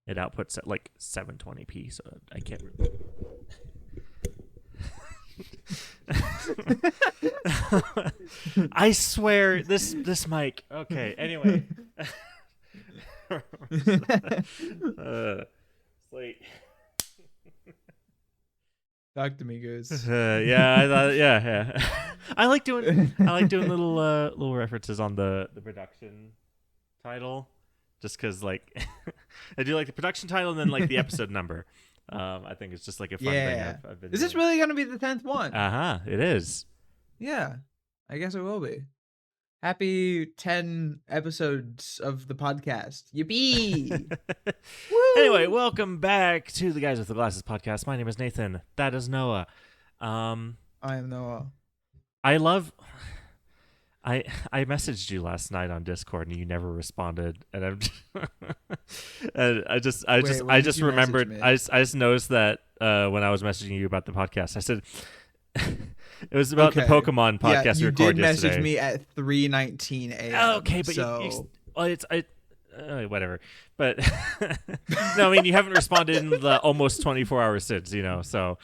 It outputs at like 720p, so I can't. I swear this mic. Okay. Anyway. Wait. Talk to me, Goose. Yeah, I thought, yeah. I like doing little references on the production title, just because like I do like the production title and then like the episode number. I think it's just like a fun thing I've been. Is this really gonna be the 10th one? It is. Yeah, I guess it will be. Happy 10 episodes of the podcast. Yippee! Anyway, welcome back to the Guys with the Glasses podcast. My name is Nathan. That is Noah. I am Noah. I messaged you last night on Discord and you never responded, and I'm and I just remembered. I just noticed that when I was messaging you about the podcast, I said it was about the Pokemon podcast you recorded did yesterday. Message me at 3:19 a.m. Okay, but so... whatever. But no, I mean you haven't responded in the almost 24 hours since, so.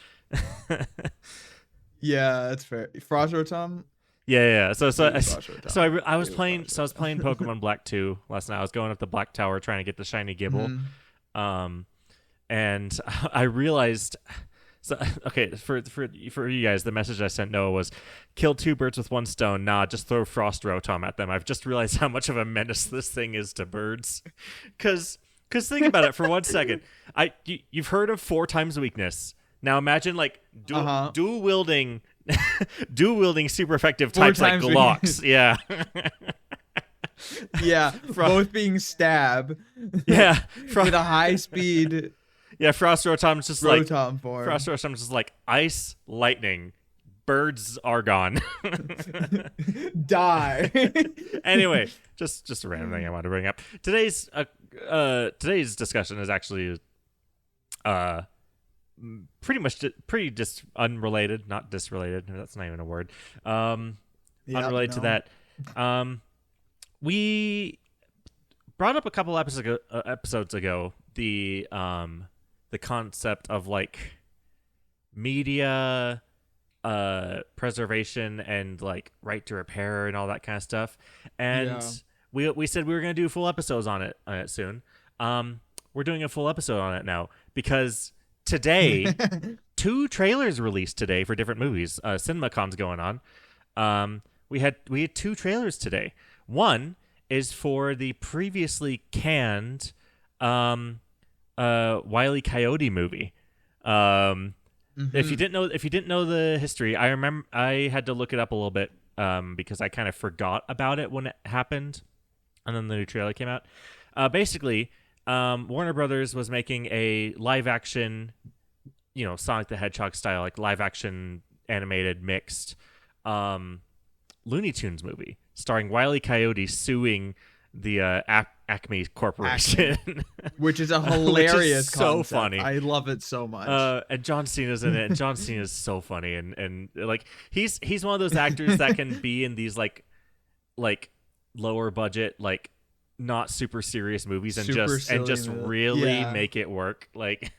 Yeah, that's fair. Frost Rotom. Yeah. So I was playing Pokemon Black 2 last night. I was going up the Black Tower trying to get the shiny Gibble. And I realized, so okay, for you guys, the message I sent Noah was, kill two birds with one stone. Nah, just throw Frost Rotom at them. I've just realized how much of a menace this thing is to birds. Cause think about it for 1 second. You've heard of 4 times weakness. Now imagine like dual wielding super effective types like Glocks. Yeah. Yeah, both being stab. Yeah. With a high speed. Yeah, Frost Rotom's just Rotom form. Frost Rotom's just like ice, lightning, birds are gone. Die. Anyway, just a random thing I wanted to bring up. Today's discussion is actually pretty unrelated, not disrelated. That's not even a word. Unrelated to that. We brought up a couple episodes ago the concept of like media preservation and like right to repair and all that kind of stuff. And we said we were going to do full episodes on it soon. We're doing a full episode on it now because today 2 trailers released today for different movies. CinemaCon's going on. We had 2 trailers today. One is for the previously canned Wile E. Coyote movie. If you didn't know the history, I remember I had to look it up a little bit because I kind of forgot about it when it happened, and then the new trailer came out. Basically, Warner Brothers was making a live action, Sonic the Hedgehog style, like live action animated mixed Looney Tunes movie starring Wile E. Coyote suing the Acme Corporation, which is a hilarious so concept. Funny. I love it so much. And John Cena's in it, and John Cena is so funny, and like he's one of those actors that can be in these like lower budget, like not super serious movies and just really make it work. Like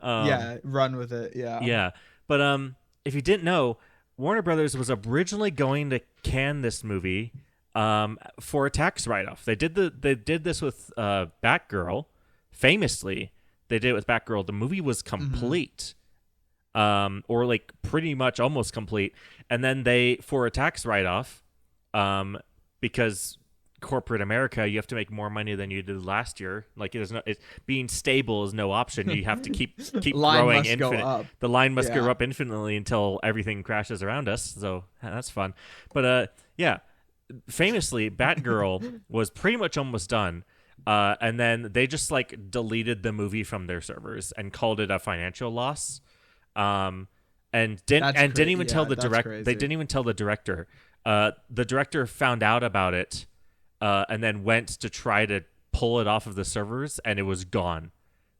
run with it. Yeah. But if you didn't know, Warner Brothers was originally going to can this movie for a tax write-off. They did this with Batgirl. Famously, they did it with Batgirl. The movie was complete, or like pretty much almost complete, and then they, for a tax write-off, because corporate America, you have to make more money than you did last year. Like being stable is no option. You have to keep growing infinite. The line must go up infinitely until everything crashes around us. So that's fun. But famously, Batgirl was pretty much almost done. And then they just like deleted the movie from their servers and called it a financial loss. And didn't even tell the director. They didn't even tell the director. The director found out about it, and then went to try to pull it off of the servers, and it was gone.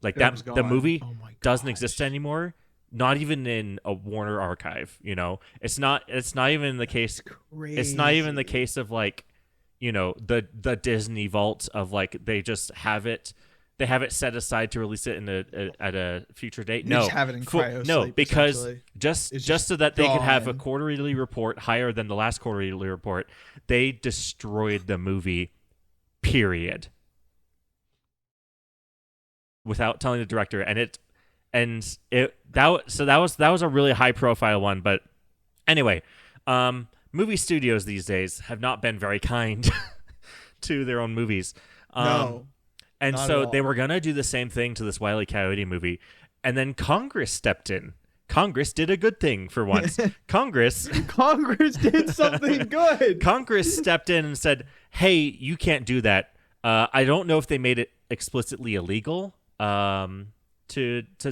Like that, the movie doesn't exist anymore. Not even in a Warner archive. It's not even the case. It's not even the case of like, the Disney vault of like they just have it. they have it set aside to release it at a future date. They No, just have it in cryo no, sleep, because essentially. just It's just so that they could have a gone. quarterly report higher than the last quarterly report, they destroyed the movie. Period. Without telling the director, that was a really high profile one. But anyway, movie studios these days have not been very kind to their own movies. No, And not so at they all. were gonna do the same thing to this Wile E. Coyote movie, and then Congress stepped in. Congress did a good thing for once. Congress did something good. Congress stepped in and said, "Hey, you can't do that." I don't know if they made it explicitly illegal to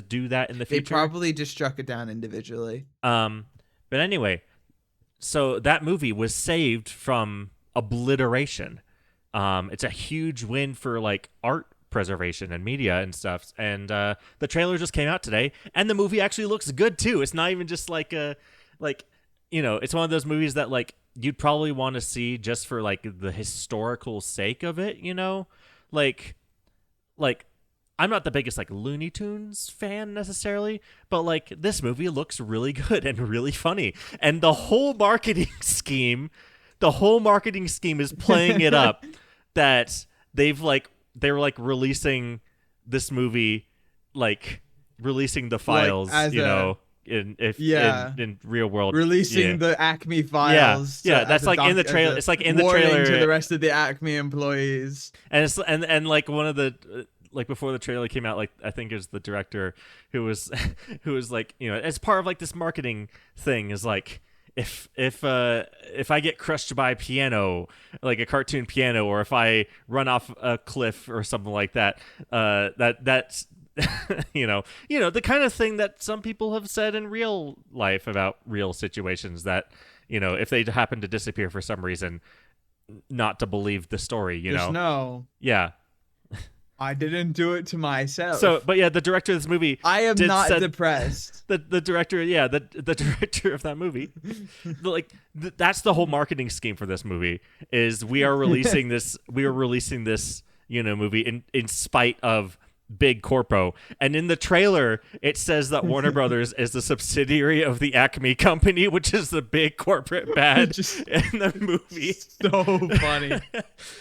do that in the They future. probably just struck it down individually. But anyway, so that movie was saved from obliteration. It's a huge win for like art preservation and media and stuff. And the trailer just came out today, and the movie actually looks good too. It's not even just like it's one of those movies that like you'd probably want to see just for like the historical sake of it, like I'm not the biggest like Looney Tunes fan necessarily, but like this movie looks really good and really funny, and the whole marketing scheme is playing it up that they were like releasing this movie, like releasing the files, as in real world, releasing the Acme files. Yeah, that's like in the trailer. It's like in the warning trailer to the rest of the Acme employees. and it's and like one of the like before the trailer came out, like I think it was the director who was like, as part of like this marketing thing, is like if I get crushed by a piano, like a cartoon piano, or if I run off a cliff or something like that, that's the kind of thing that some people have said in real life about real situations, that if they happen to disappear for some reason, not to believe the story. Just know, yeah. I didn't do it to myself. So, but yeah, the director of this movie, I am not depressed. The director, the director of that movie, that's the whole marketing scheme for this movie. Is we are releasing this movie in spite of big corpo. And in the trailer, it says that Warner Brothers is the subsidiary of the Acme company, which is the big corporate bad in the movie. So funny.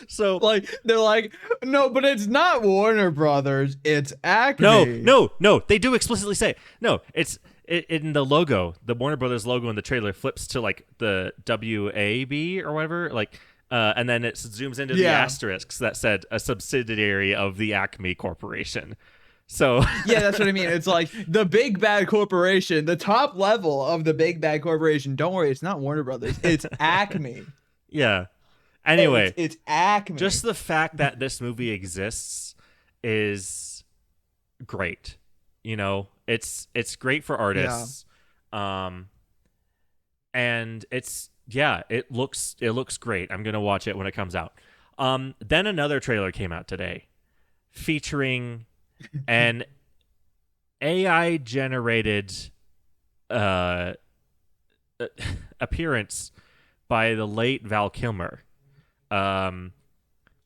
So like they're like, no, but it's not Warner Brothers, it's Acme. No, they do explicitly say it. No, it's in the logo. The Warner Brothers logo in the trailer flips to like the WAB or whatever, like and then it zooms into the asterisks that said a subsidiary of the Acme Corporation. So yeah, that's what I mean. It's like the big bad corporation, the top level of the big bad corporation. Don't worry, it's not Warner Brothers. It's Acme. Yeah. Anyway, it's Acme. Just the fact that this movie exists is great. It's great for artists. Yeah. And it looks great. I'm gonna watch it when it comes out. Then another trailer came out today, featuring an AI generated appearance by the late Val Kilmer.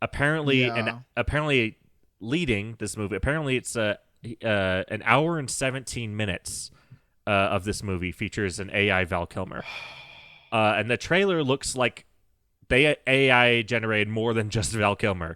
Apparently leading this movie. Apparently it's an hour and 17 minutes of this movie features an AI Val Kilmer. And the trailer looks like they AI generated more than just Val Kilmer.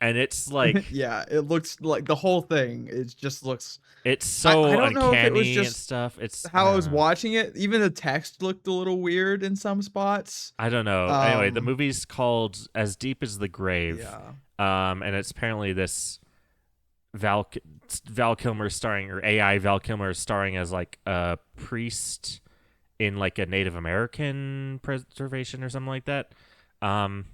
And it's like yeah, it looks like the whole thing. It just looks. It's so I don't know if it was uncanny just and stuff. It's how I was watching it. Even the text looked a little weird in some spots. I don't know. Anyway, the movie's called As Deep as the Grave. Yeah. And it's apparently this Val Kilmer starring, or AI Val Kilmer starring as like a priest in like a Native American preservation or something like that. They've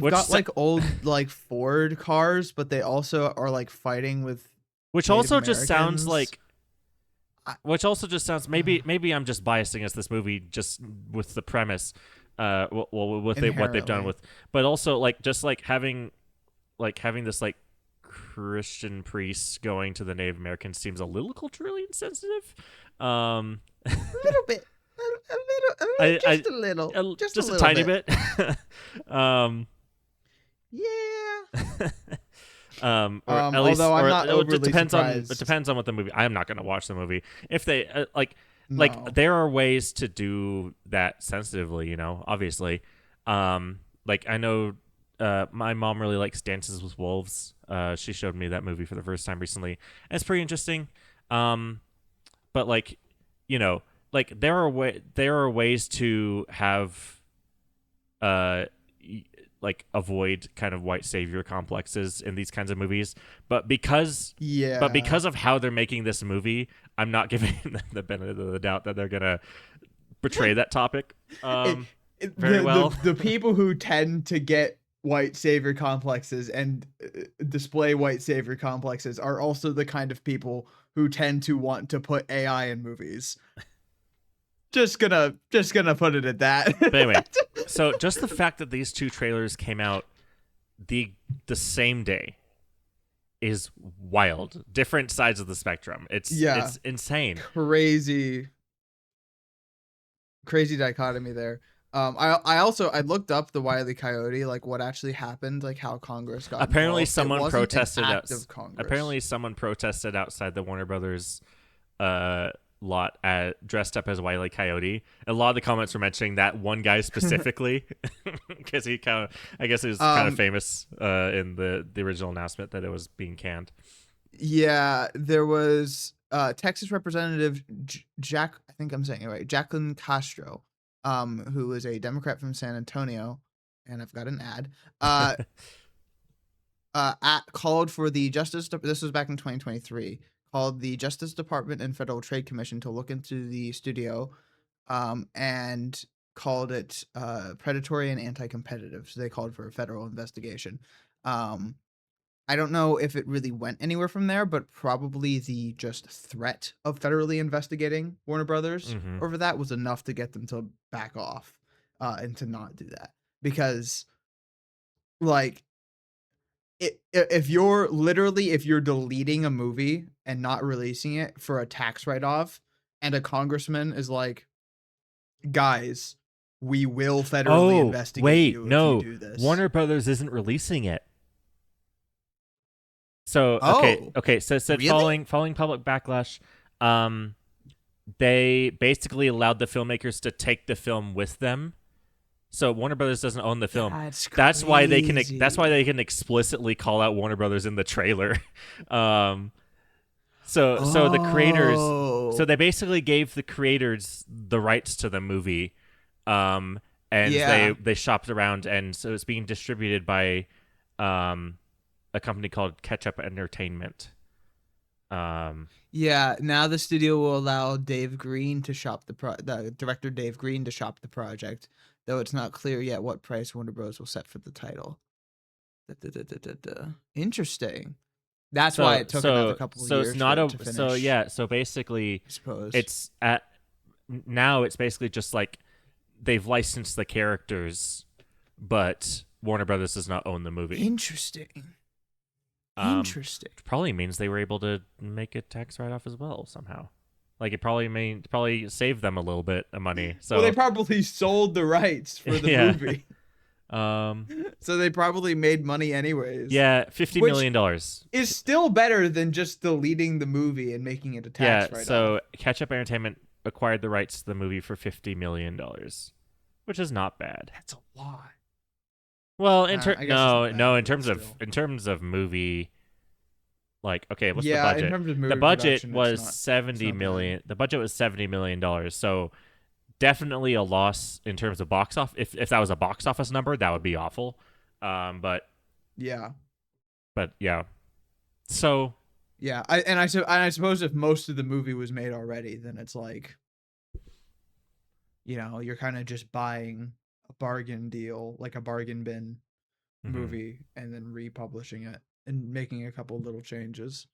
got like old like Ford cars, but they also are like fighting with. Which Native also just sounds Americans. like. Which also just sounds, maybe I'm just biasing against this movie just with the premise, with what they've done with, but also like just like having this like Christian priest going to the Native Americans seems a little culturally insensitive. A little bit. Just a tiny bit. Yeah. Or at least, Although I'm or not it just overly surprised. depends on what the movie. I'm not going to watch the movie if they No. there are ways to do that sensitively, obviously. Like I know, my mom really likes Dances with Wolves. She showed me that movie for the first time recently, and it's pretty interesting. But like, you know, like there are ways to have uh avoid kind of white savior complexes in these kinds of movies, but Yeah. because of how they're making this movie, I'm not giving them the benefit of the doubt that they're gonna portray that topic It, very well. the people who tend to get white savior complexes and display white savior complexes are also the kind of people who tend to want to put AI in movies. Just gonna put it at that. But anyway, so just the fact that these two trailers came out the same day is wild. Different sides of the spectrum. Yeah. It's insane. Crazy dichotomy there. I looked up the Wile E. Coyote, like what actually happened, like how Congress got Apparently involved. It someone wasn't an protested act of Congress. outside the Warner Brothers lot dressed up as Wile E. Coyote. A lot of the comments were mentioning that one guy specifically because he I guess he was kind of famous in the original announcement that it was being canned. Yeah, there was Texas Representative Jack, I think I'm saying it right, Jacqueline Castro, who is a Democrat from San Antonio, and I've got an ad. Called for the Justice. This was back in 2023. Called the Justice Department and Federal Trade Commission to look into the studio, and called it predatory and anti-competitive. So they called for a federal investigation. I don't know if it really went anywhere from there, but probably the just threat of federally investigating Warner Brothers over that was enough to get them to back off and to not do that. Because, like, if you're deleting a movie and not releasing it for a tax write-off, and a congressman is like, guys, we will federally investigate you if you do this. Warner Brothers isn't releasing it. So okay. So really? following public backlash, they basically allowed the filmmakers to take the film with them. So Warner Brothers doesn't own the film. That's crazy. That's why they can explicitly call out Warner Brothers in the trailer. So the creators, so they basically gave the creators the rights to the movie, and they shopped around, and so it's being distributed by a company called Ketchup Entertainment. Yeah, now the studio will allow Dave Green to shop the director Dave Green to shop the project, though it's not clear yet what price Warner Bros. Will set for the title. Interesting. That's why it took another couple of years it's not for it to finish. so basically I suppose it's it's basically just like they've licensed the characters, but Warner Brothers does not own the movie. Interesting. Interesting. Probably means they were able to make a tax write-off as well somehow. Like it probably saved them a little bit of money. So well, they probably sold the rights for the movie. So they probably made money anyways. Yeah, $50 million is still better than just deleting the movie and making it a tax write-off. So Ketchup Entertainment acquired the rights to the movie for $50 million, which is not bad. That's a lot. Well, in terms of movie, like okay, what's the budget? In terms of movie the budget was $70 million. The budget was $70 million. So definitely a loss in terms of box office. If that was a box office number, that would be awful. But yeah. So yeah, I suppose if most of the movie was made already, then it's like, you're kind of just buying a bargain deal, like a bargain bin movie, and then republishing it and making a couple little changes,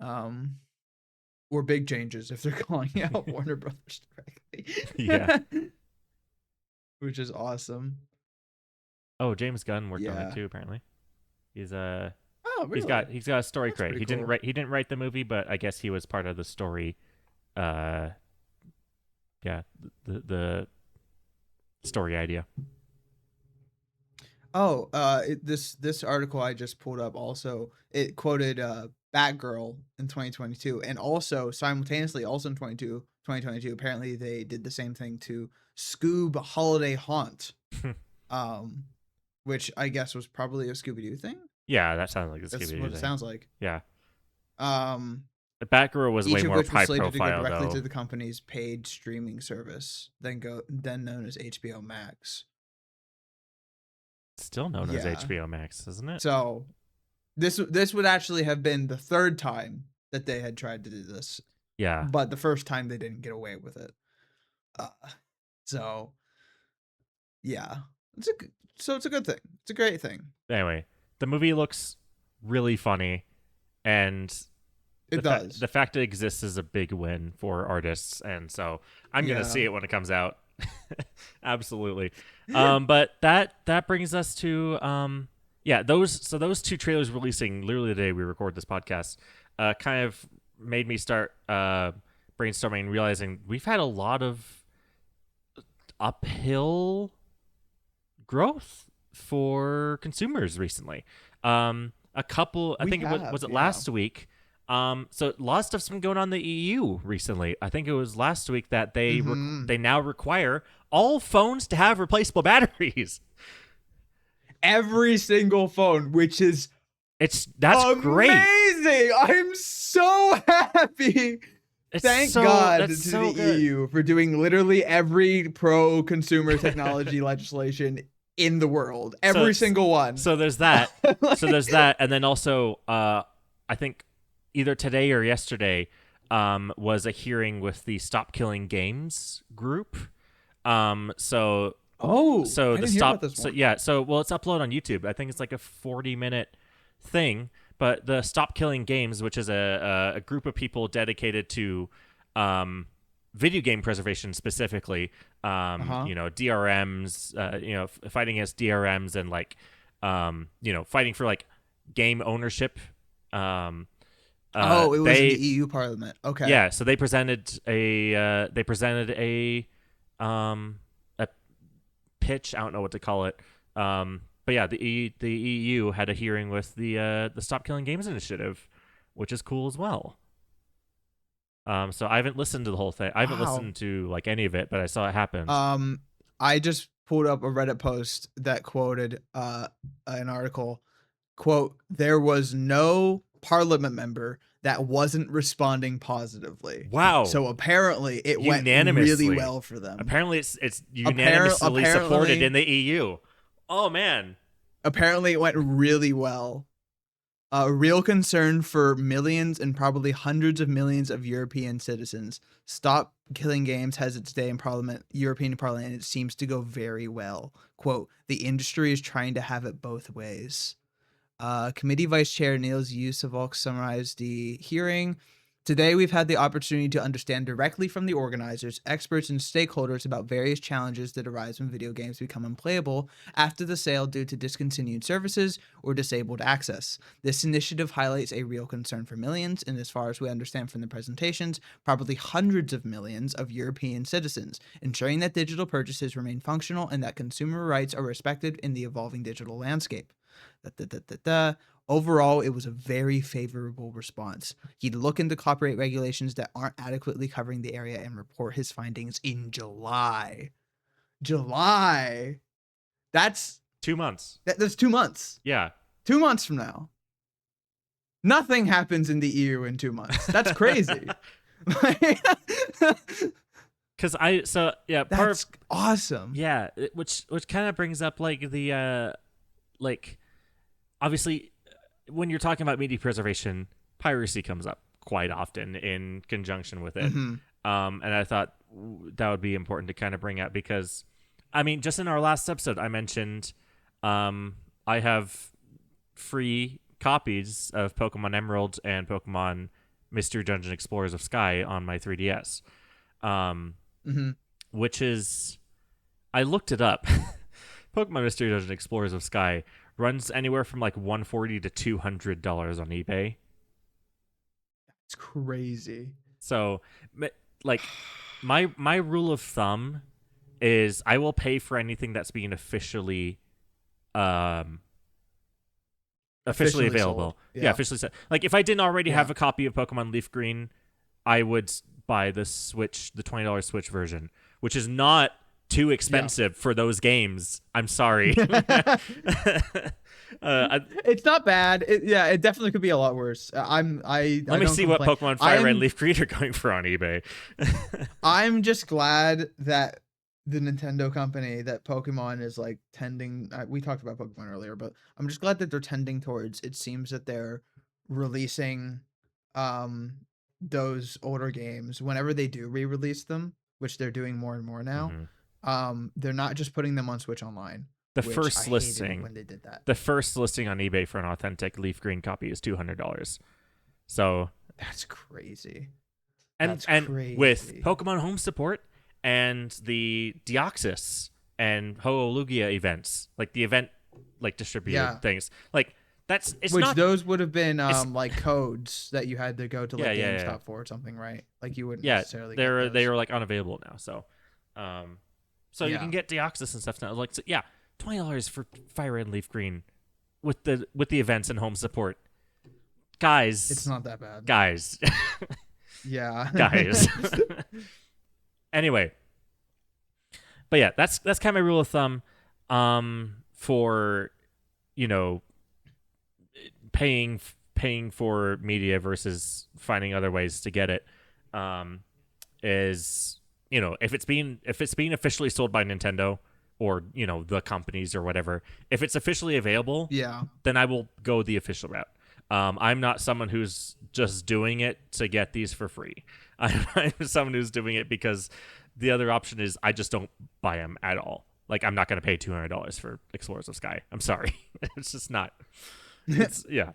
or big changes if they're calling out Warner Brothers directly. Yeah, which is awesome. Oh, James Gunn worked on it too. Apparently, he's really? he's got a story credit. He cool. didn't write the movie, but I guess he was part of the story. The story idea. Oh, this article I just pulled up also it quoted Batgirl in 2022, and also simultaneously also in 2022 apparently they did the same thing to Scoob Holiday Haunt, um, which I guess was probably a Scooby Doo thing. Yeah, that sounds like a That's Scooby Doo what it thing. sounds like. Yeah, Um, the Batgirl was way each of more which was high slated to go profile directly to though. the company's paid streaming service, then known as HBO Max. Still known as Yeah. HBO Max, isn't it? So this would actually have been the third time that they had tried to do this, Yeah. but the first time they didn't get away with it. Uh, so yeah, it's a good thing. It's a great thing. Anyway, the movie looks really funny, and It does. the fact it exists is a big win for artists, and so I'm gonna Yeah. see it when it comes out. Absolutely. But that brings us to yeah, those two trailers releasing literally the day we record this podcast kind of made me start brainstorming and realizing we've had a lot of uphill growth for consumers recently. A couple, I We think have, was it yeah. last week. So a lot of stuff's been going on in the EU recently. I think it was last week that they now require all phones to have replaceable batteries. Every single phone, which is That's great. amazing. I'm so happy. Thank God to the good. EU for doing literally every pro consumer technology legislation in the world. Every single one. So there's that. And then also I think either today or yesterday was a hearing with the Stop Killing Games group. So Oh, so I the didn't hear stop about this so one. yeah, so well it's uploaded on YouTube. I think it's like a 40-minute thing, but the Stop Killing Games, which is a group of people dedicated to video game preservation specifically, you know, DRMs, you know, fighting against DRMs and like you know, fighting for like game ownership. Oh, it was in the They EU Parliament. Okay. yeah, so they presented a pitch. I don't know what to call it. But yeah, the EU had a hearing with the Stop Killing Games initiative, which is cool as well. So I haven't listened to the whole thing. I haven't Wow. listened to like any of it, but I saw it happened. I just pulled up a Reddit post that quoted an article. Quote, there was no parliament member that wasn't responding positively. Wow. So apparently it went really well for them. Apparently it's unanimously supported in the EU. Oh man. Apparently it went really well. A real concern for millions and probably hundreds of millions of European citizens. Stop Killing Games has its day in Parliament, European Parliament, and it seems to go very well. Quote, the industry is trying to have it both ways. Committee Vice Chair Niels Yusevolk summarized the hearing. Today, we've had the opportunity to understand directly from the organizers, experts, and stakeholders about various challenges that arise when video games become unplayable after the sale due to discontinued services or disabled access. This initiative highlights a real concern for millions, and as far as we understand from the presentations, probably hundreds of millions of European citizens, ensuring that digital purchases remain functional and that consumer rights are respected in the evolving digital landscape. Overall, it was a very favorable response. He'd look into copyright regulations that aren't adequately covering the area and report his findings in July. July. That's 2 months. that's 2 months. Yeah. 2 months from now. Nothing happens in the EU in 2 months. That's crazy. Cuz that's awesome. Yeah, which kind of brings up like the like obviously when you're talking about media preservation, piracy comes up quite often in conjunction with it. Mm-hmm. And I thought that would be important to kind of bring up because, I mean, just in our last episode, I mentioned I have free copies of Pokemon Emerald and Pokemon Mystery Dungeon Explorers of Sky on my 3DS, which is, I looked it up. Pokemon Mystery Dungeon Explorers of Sky runs anywhere from like $140 to $200 on eBay. It's crazy. So, like, my rule of thumb is I will pay for anything that's being officially um officially sold. available. Yeah, Yeah. officially set. Like if I didn't already Yeah. have a copy of Pokemon Leaf Green, I would buy the Switch, the $20 Switch version, which is not too Yeah. expensive for those games. I'm sorry. It's not bad. It definitely could be a lot worse. I Let me don't see what complain. Pokemon Fire Red and Leaf Green are going for on eBay. I'm just glad that the Nintendo company, that Pokemon is like tending. We talked about Pokemon earlier, but I'm just glad that they're tending towards. It seems that they're releasing, um, those older games whenever they do re-release them, which they're doing more and more now. Mhm. They're not just putting them on Switch Online, The which I first hated listing, when they did that. the first listing on eBay for an authentic Leaf Green copy is $200. So That's crazy. and That's and with crazy. Pokemon Home support and the Deoxys and Ho-Oh-Lugia events, like the event like distributed Yeah. things, like it's Which not. those would have been It's like codes that you had to go to like yeah, yeah, GameStop yeah. for or something, right? Like you wouldn't Yeah, necessarily get they those. are like unavailable now. Um, so you Yeah. can get Deoxys and stuff now. Like so, yeah, $20 for Fire Red and Leaf Green with the events and home support, It's guys, not that bad. guys, Yeah. guys. Anyway, but yeah, that's kind of my rule of thumb. For you know, paying for media versus finding other ways to get it, is if it's being officially sold by Nintendo or the companies or whatever, if it's officially available, Yeah. then I will go the official route. I'm not someone who's just doing it to get these for free. I'm someone who's doing it because the other option is I just don't buy them at all. Like I'm not going to pay $200 for Explorers of Sky. I'm sorry, it's just not. It's yeah.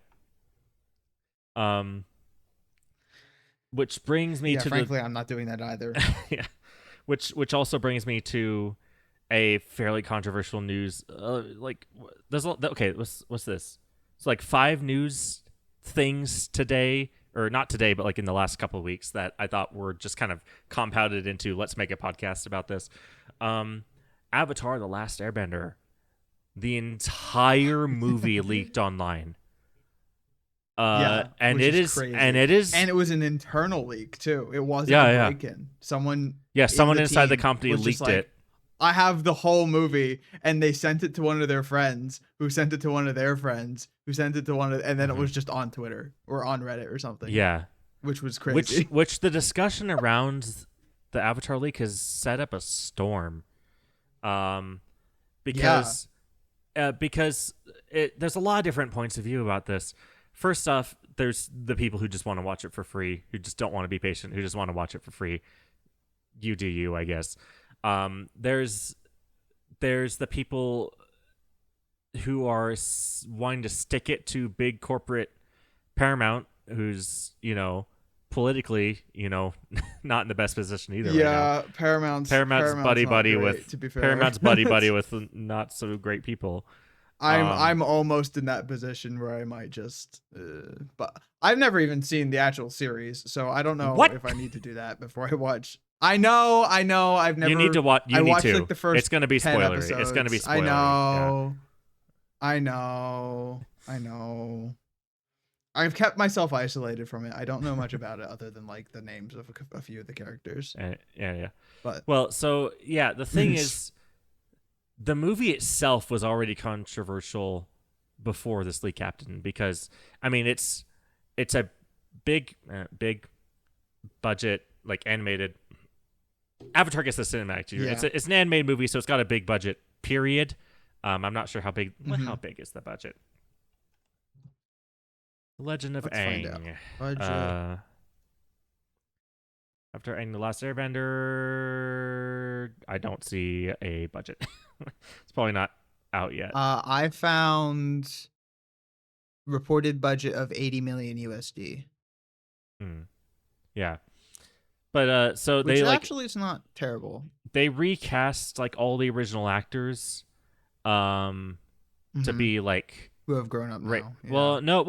Which brings me Yeah, to frankly, I'm not doing that either. yeah, which also brings me to a fairly controversial news. Like there's okay. What's this? It's like 5 news things today, or not today, but like in the last couple of weeks that I thought were just kind of compounded into let's make a podcast about this. Avatar: The Last Airbender, the entire movie leaked online. Yeah, and which it is crazy. and it is And it was an internal leak too. It wasn't Yeah, a yeah. break-in. Someone someone the inside the team company was just leaked like, it. I have the whole movie, and they sent it to one of their friends, who sent it to one of their friends, who sent it to one of, and then it was just on Twitter or on Reddit or something. Yeah, which was crazy. which the discussion around the Avatar leak has set up a storm. Because there's a lot of different points of view about this. First off, there's the people who just want to watch it for free, who just don't want to be patient, who just want to watch it for free. You do you, I guess. There's the people who are wanting to stick it to big corporate Paramount, who's politically not in the best position either. Yeah, right now. Paramount's buddy not with great, to be fair. Paramount's buddy with not so great people. I'm almost in that position where I might just, but I've never even seen the actual series, so I don't know if I need to do that before I watch. I know. I've never. You need to watch. I watched like the first. It's going to be 10 spoilery. episodes. It's going to be spoilery. I know. I've kept myself isolated from it. I don't know much about it other than like the names of a few of the characters. Yeah. But well, so yeah, the thing is, the movie itself was already controversial before this leak happened because I mean it's a big budget, like animated. Avatar gets the cinematic. Yeah. It's an animated movie, so it's got a big budget. Period. I'm not sure how big. How big is the budget? Legend of Aang. Budget. After Aang the Last Airbender, I don't see a budget. It's probably not out yet. I found reported budget of 80 million USD. Yeah. But so which they actually it's not terrible. They recast like all the original actors to be like who have grown up now. Right. Yeah. Well, no,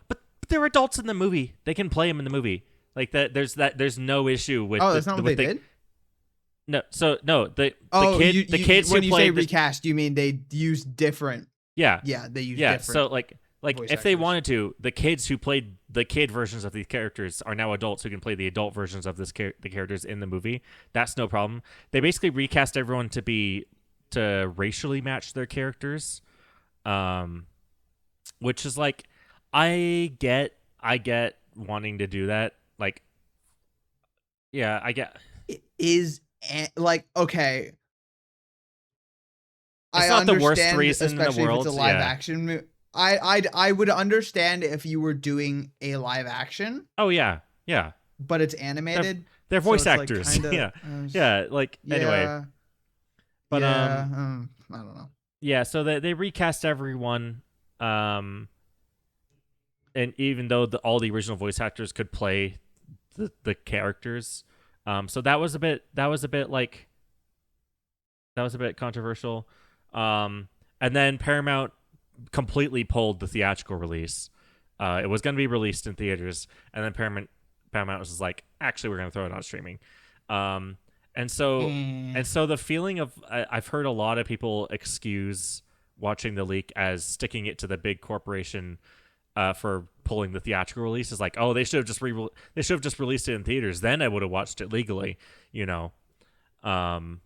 but they're adults in the movie. They can play them in the movie. Like that there's no issue with that's not what they did? No. So no, the kids when who you played say recast, you mean they used different Yeah, Yeah, they use yeah. So different like voice if they actors. wanted to, the kids who played the kid versions of these characters are now adults who can play the adult versions of the characters in the movie. That's no problem. They basically recast everyone to racially match their characters, um, which is like I get wanting to do that. Like, yeah, I get. It is like, okay, It's I not the worst understand, reason in the especially if it's a world. live Yeah. action I would understand if you were doing a live action, Oh yeah, yeah. but it's They're animated, they're so voice it's like actors. kind of Yeah, yeah. Like anyway, yeah, but yeah, I don't know. yeah. So they recast everyone, um, and even though all the original voice actors could play the characters, so that was a bit controversial, and then Paramount completely pulled the theatrical release. It was going to be released in theaters, and then Paramount was just like, actually, we're going to throw it on streaming. Um, and so Eh. and so the feeling of I've heard a lot of people excuse watching the leak as sticking it to the big corporation for pulling the theatrical release is like, oh, they should have just released it in theaters. Then I would have watched it legally, you know. Um,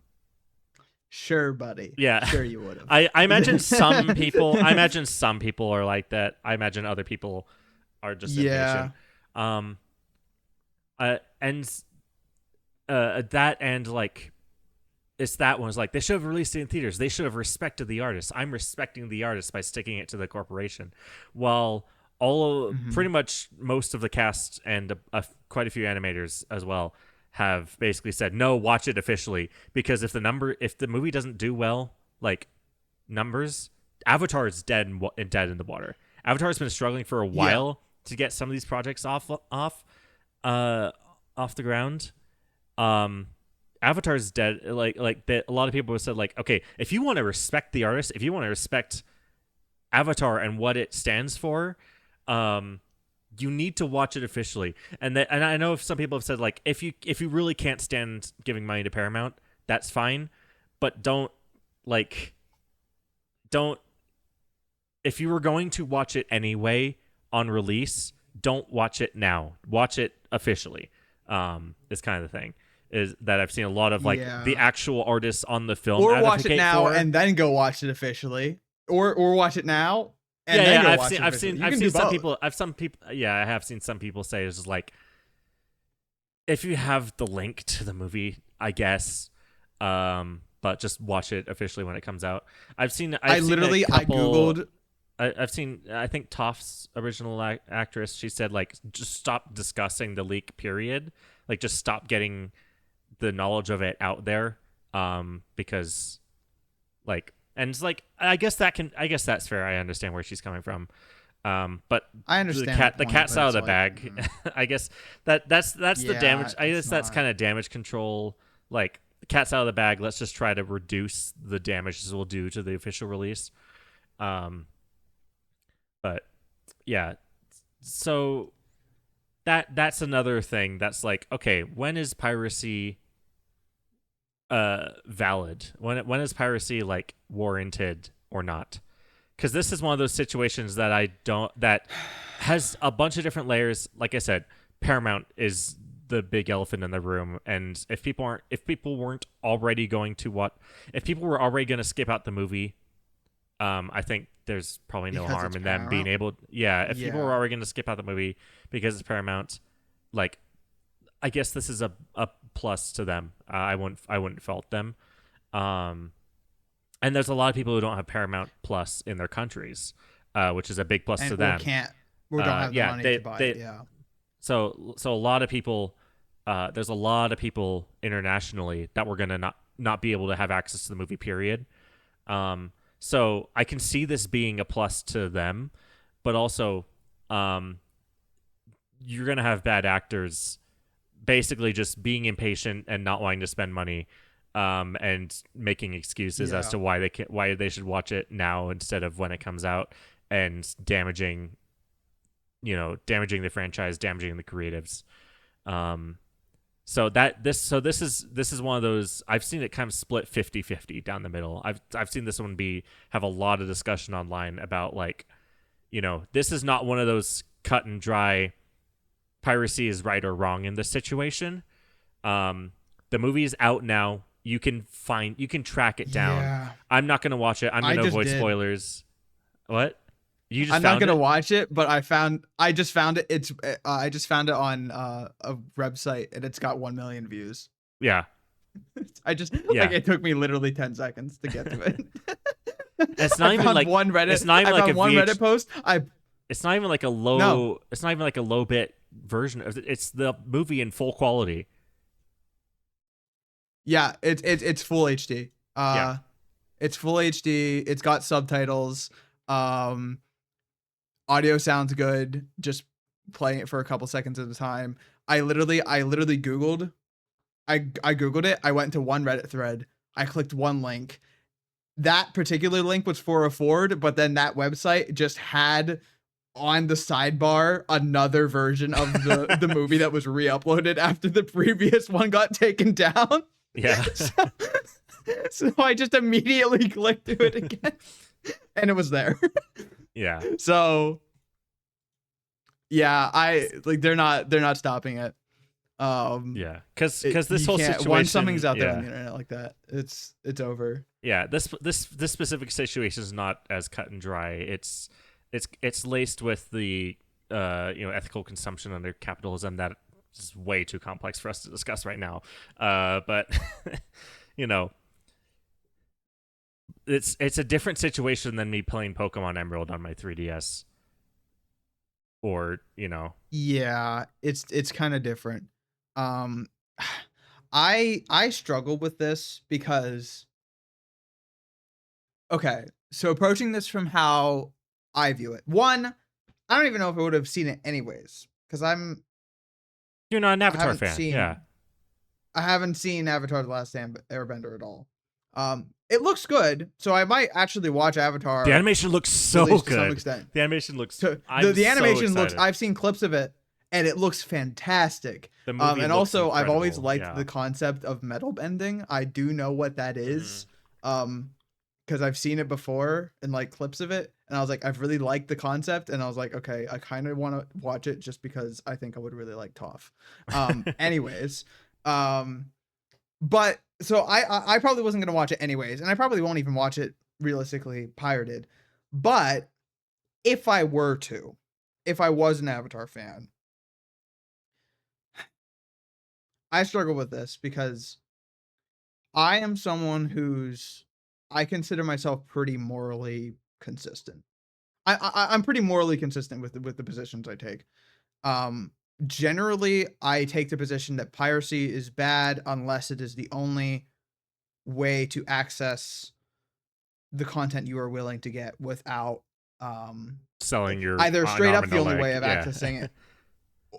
Sure, buddy. yeah, Sure, you would I imagine some people. I have. imagine some people are like that. I imagine other people are just Yeah. impatient. Um, and that and like it's that one was like they should have released it in theaters. They should have respected the artist. I'm respecting the artist by sticking it to the corporation, while Hmm. pretty much most of the cast and quite a few animators as well have basically said no, watch it officially because if the movie doesn't do well, like numbers, Avatar is dead in the water. Avatar's been struggling for a Yeah. while to get some of these projects uh off the ground. Um Avatar's dead. A lot of people have said like, okay, if you want to respect the artist, if you want to respect Avatar and what it stands for, um, you need to watch it officially. And I know if some people have said like, if you really can't stand giving money to Paramount, that's fine, but like don't if you were going to watch it anyway on release, don't watch it now. Watch it officially. Is kind of the thing is that I've seen a lot of like the Yeah. actual artists on the film Or watch it advocate now for. and then go watch it officially. Or watch it now and Yeah, then yeah. go watch it officially. You I've can seen do some both. people. Yeah, I have seen some people say it's just like if you have the link to the movie, I guess. But just watch it officially when it comes out. I've seen a I couple. googled. I've seen. I think Toph's original actress. She said like just stop discussing the leak. Period. Like just stop getting the knowledge of it out there. Because like and it's like I guess that's fair. I understand where she's coming from. But I understand the the point, cat's but out of it's the like, bag. I guess that's the yeah, damage. I it's guess that's not. kind of damage control. Like the cat's out of the bag. Let's just try to reduce the damages we'll do to the official release. Um, but yeah, so that's another thing. That's like okay, when is piracy valid? When is piracy like warranted or not? Because this is one of those situations that I don't that has a bunch of different layers. Like I said, Paramount is the big elephant in the room, and if people weren't already going to if people were already going to skip out the movie, I think there's probably no Because harm it's in them being Paramount. able. Yeah, if people were Yeah. already going to skip out the movie because it's Paramount, like I guess this is a plus to them. I wouldn't fault them. Um, and there's a lot of people who don't have Paramount Plus in their countries, which is a big plus And to or them. can't or don't have the Yeah, money to buy it. Yeah. so a lot of people, there's a lot of people internationally that were gonna not be able to have access to the movie. Period. So I can see this being a plus to them, but also, um, you're gonna have bad actors basically just being impatient and not wanting to spend money, and making excuses as Yeah. to why they should watch it now instead of when it comes out, and damaging the franchise, damaging the creatives. Um, So this is one of those. I've seen it kind of split 50-50 down the middle. I've seen this one have a lot of discussion online about, like, this is not one of those cut and dry piracy is right or wrong in this situation. The movie is out now. You can track it down. Yeah, I'm not going to watch it. I'm going I to just avoid did. spoilers. What? You just I'm not found gonna it? watch it, but I just found it. I just found it on a website, and it's got 1 million views. Yeah. I just Yeah. like it took me literally 10 seconds to get to it. It's I not even found like one Reddit. it's not even I like found a one VH, Reddit post. it's not even like a No, low it's not even like a low bit version of it. It's the movie in full quality. yeah, it's full HD. Yeah. It's full HD. It's got subtitles. Um, Audio sounds good. Just playing it for a couple seconds at a time. I literally Googled. I Googled it. I went to one Reddit thread. I clicked one link. That particular link was for a Ford, but then that website just had on the sidebar another version of the movie that was re-uploaded after the previous one got taken down. Yeah. so, so I just immediately clicked to it again, and it was there. Yeah. So yeah, I like they're not stopping it. Yeah. Cuz It, this you whole can't situation, once something's out there yeah. on the internet like that, it's over. Yeah, this specific situation is not as cut and dry. It's laced with the ethical consumption under capitalism that is way too complex for us to discuss right now. But you know, it's a different situation than me playing Pokemon Emerald on my 3DS, or Yeah, it's kind of different. Um, I struggle with this because okay, so approaching this from how I view it. One, I don't even know if I would have seen it anyways because you're not an I Avatar haven't fan. Yeah, seen I haven't seen Avatar: The Last Airbender at all. It looks good, so I might actually watch the Avatar animation looks at so least to some good. extent. The animation looks. So I'm the so animation looks. excited. I've seen clips of it, and it looks fantastic. The movie And looks also I've always incredible. liked Yeah. the concept of metal bending. I do know what that Hmm. is. Because I've seen it before in like clips of it, and I was like, I've really liked the concept, and I was like, okay, I kind of want to watch it just because I think I would really like Toph. Anyways, but so I probably wasn't gonna watch it anyways, and I probably won't even watch it realistically pirated. But if I were to, if I was an Avatar fan, I struggle with this because I am someone who's I consider myself pretty morally consistent. I'm pretty morally consistent with the positions I take. Um, Generally, I take the position that piracy is bad unless it is the only way to access the content you are willing to get without Selling your either straight arm up and the a only leg. way of Yeah. accessing it,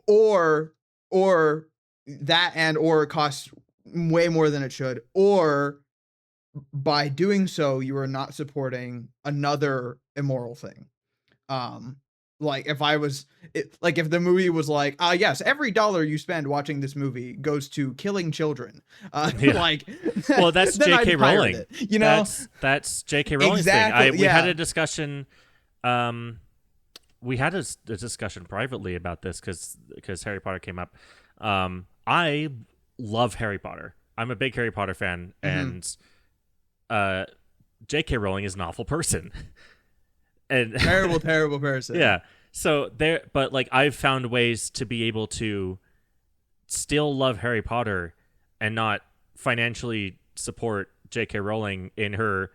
or or that and or it costs way more than it should, or by doing so you are not supporting another immoral thing. um like if I was like if the movie was like yes, every dollar you spend watching this movie goes to killing children, Yeah. like Well, that's then J.K. I'd pirate Rowling. it, That's J.K. Rowling's thing. exactly, We had yeah. a discussion. We had a discussion privately about this because Harry Potter came up. I love Harry Potter. I'm a big Harry Potter fan, Hmm. and uh, J.K. Rowling is an awful person. And Terrible person. yeah, so there, but like I've found ways to be able to still love Harry Potter and not financially support J.K. Rowling in her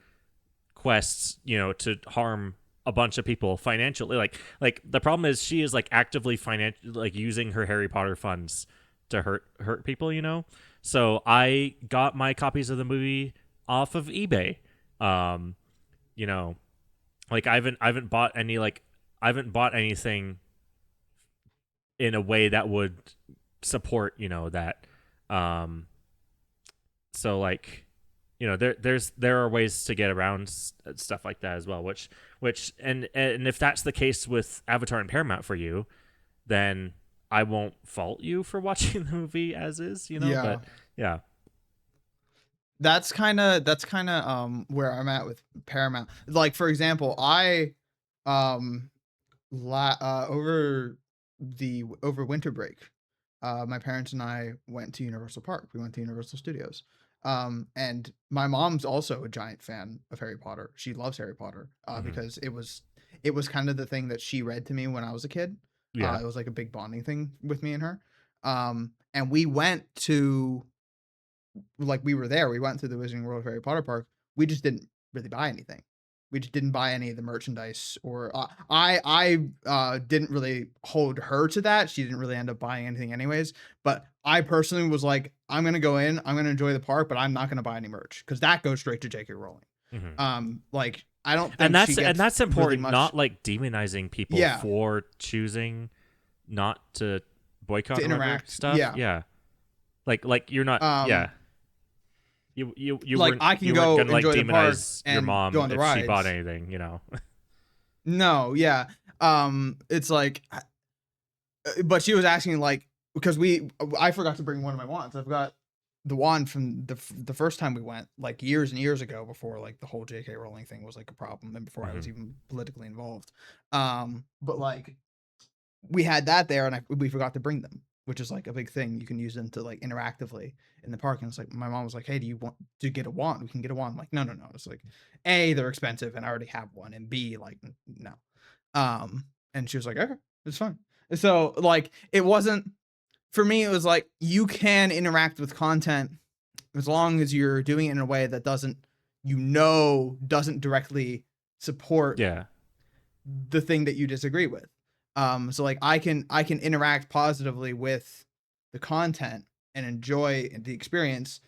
quests, to harm a bunch of people financially. Like the problem is she is like actively like using her Harry Potter funds to hurt people. So I got my copies of the movie off of eBay. Um, you know, like I haven't bought any like I haven't bought anything in a way that would support that. Um, so like there are ways to get around stuff like that as well, which and if that's the case with Avatar and Paramount for you, then I won't fault you for watching the movie as is, Yeah. but yeah. That's kind of where I'm at with Paramount. Like for example, I um over winter break, my parents and I went to Universal Park. We went to Universal Studios. And my mom's also a giant fan of Harry Potter. She loves Harry Potter Hmm. because it was kind of the thing that she read to me when I was a kid. Yeah. It was like a big bonding thing with me and her. And we went to like we were there. We went to the Wizarding World of Harry Potter Park. We just didn't really buy anything. We just didn't buy any of the merchandise, or I didn't really hold her to that. She didn't really end up buying anything anyways. But I personally was like, I'm gonna go in, I'm gonna enjoy the park, but I'm not gonna buy any merch because that goes straight to J.K. Rowling. Hmm. Like I don't And think she gets that's really important, much, not like demonizing people yeah, for choosing not to boycott to or whatever interact. stuff. Yeah. Yeah. Like you're not, yeah. Um, You like weren't I can you weren't go gonna like enjoy the park demonize your and go mom on the if she bought rides. anything. No, yeah. It's like but she was asking like because I forgot to bring one of my wands. I've got the wand from the first time we went like years and years ago before like the whole J.K. Rowling thing was like a problem and before I Hmm. was even politically involved. But like we had that there and we forgot to bring them, which is like a big thing. You can use them to like interactively in the park. And it's like my mom was like, "Hey, do you want to get a wand? We can get a wand." I'm like, no. It's like, A, they're expensive and I already have one, and B, like no. And she was like, "Okay, it's fine." So like it wasn't for me. It was like you can interact with content as long as you're doing it in a way that doesn't directly support Yeah. the thing that you disagree with. So like I can interact positively with the content and enjoy the experience,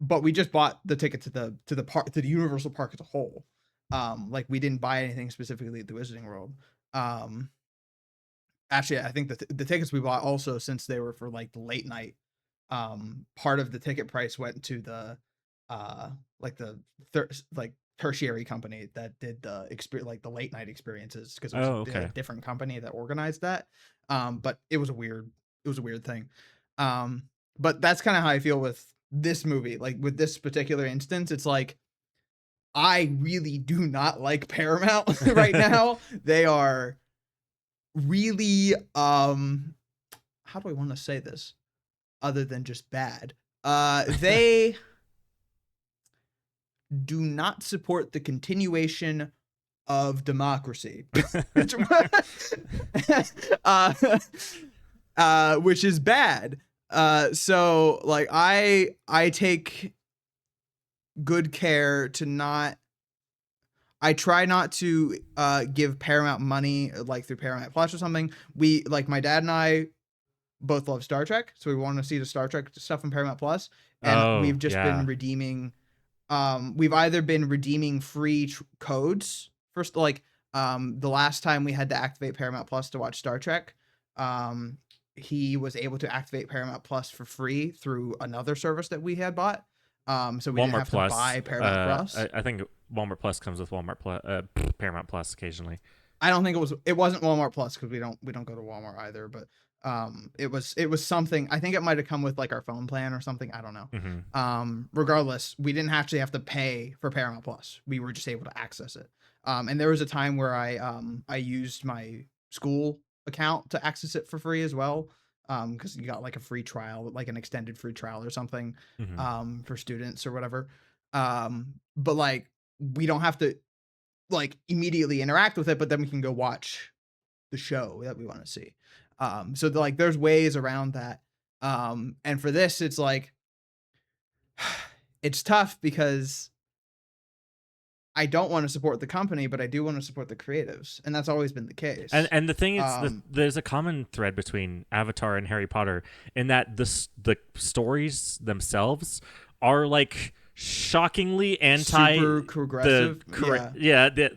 but we just bought the ticket to the park to the Universal Park as a whole. Like we didn't buy anything specifically at the Wizarding World. Um, Actually, I think the tickets we bought also since they were for like the late night. Part of the ticket price went to the uh like the like tertiary company that did the experience like the late night experiences because it was Oh, a okay. different company that organized that. But it was a weird thing. Um, but that's kind of how I feel with this movie. Like with this particular instance, it's like I really do not like Paramount right now. They are really how do I want to say this other than just bad? They do not support the continuation of democracy. uh, which is bad. So like I take good care to not I try not to give Paramount money like through Paramount Plus or something. We like my dad and I both love Star Trek, so we want to see the Star Trek stuff in Paramount Plus, and Oh, we've just been yeah. redeeming. We've either been redeeming free codes first, like the last time we had to activate Paramount Plus to watch Star Trek. Um, he was able to activate Paramount Plus for free through another service that we had bought. So we didn't Walmart have to Plus. buy Paramount Plus. I think Walmart Plus comes with Walmart Plus, Paramount Plus occasionally. I don't think it wasn't Walmart Plus because we don't go to Walmart either, but it was something. I think it might have come with like our phone plan or something. I don't know. Hmm. Regardless, we didn't actually have to pay for Paramount Plus. We were just able to access it. And there was a time where I used my school account to access it for free as well. Because you got like a free trial, like an extended free trial or something, Hmm. for students or whatever. But like we don't have to like immediately interact with it, but then we can go watch the show that we want to see. So like there's ways around that. And for this, it's like it's tough because I don't want to support the company, but I do want to support the creatives, and that's always been the case. And the thing is, Um, there's a common thread between Avatar and Harry Potter in that the stories themselves are like shockingly anti Super the progressive, correct. yeah. Yeah,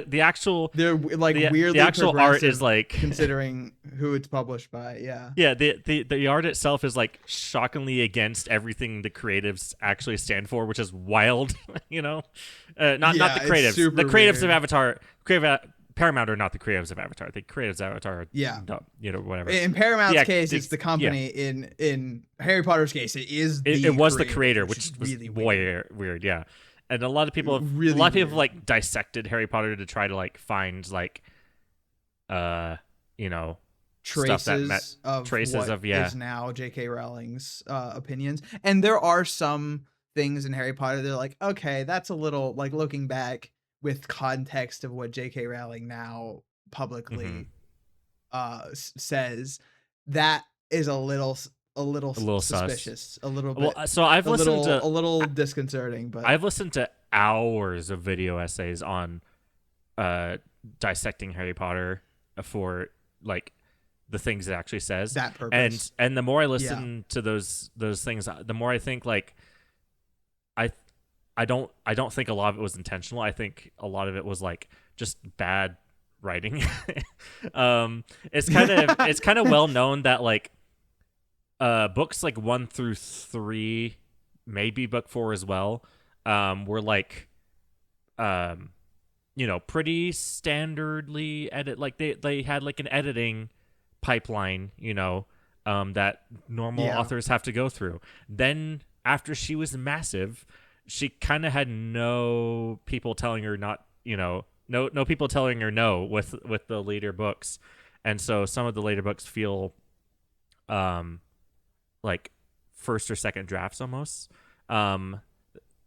the actual They're like the weirdly actual art progressive is like considering who it's published by. Yeah, yeah, the art itself is like shockingly against everything the creatives actually stand for, which is wild. Not the yeah, it's creatives. The super creatives of weird. Avatar, Paramount are not the creators of Avatar. The creators of Avatar are, Yeah. whatever. In Paramount's case, it's the yeah. company. In Harry Potter's case, it is It the was the creator, creator, which is was really weird. Yeah, and a lot of people really weird. like dissected Harry Potter to try to like find like you know stuff that met Traces of traces what of is now J.K. Rowling's opinions, and there are some things in Harry Potter that are like, okay, that's a little like looking back with context of what J.K. Rowling now mm-hmm. publicly says, that is a little a little sus. suspicious, a little Well, bit, so I've listened to a little disconcerting, but I've listened to hours of video essays on dissecting Harry Potter for like the things it actually says, that purpose. and the more I Yeah. listen to those things, the more I think like I I don't think a lot of it was intentional. I think a lot of it was like just bad writing. It's kind of well known that like books like 1 through 3, maybe book 4 as well, were like pretty standardly edit, like they had like an editing pipeline, that normal Yeah. authors have to go through. Then after she was massive, she kind of had no people telling her not, no people telling her no with the later books. And so some of the later books feel like first or second drafts almost.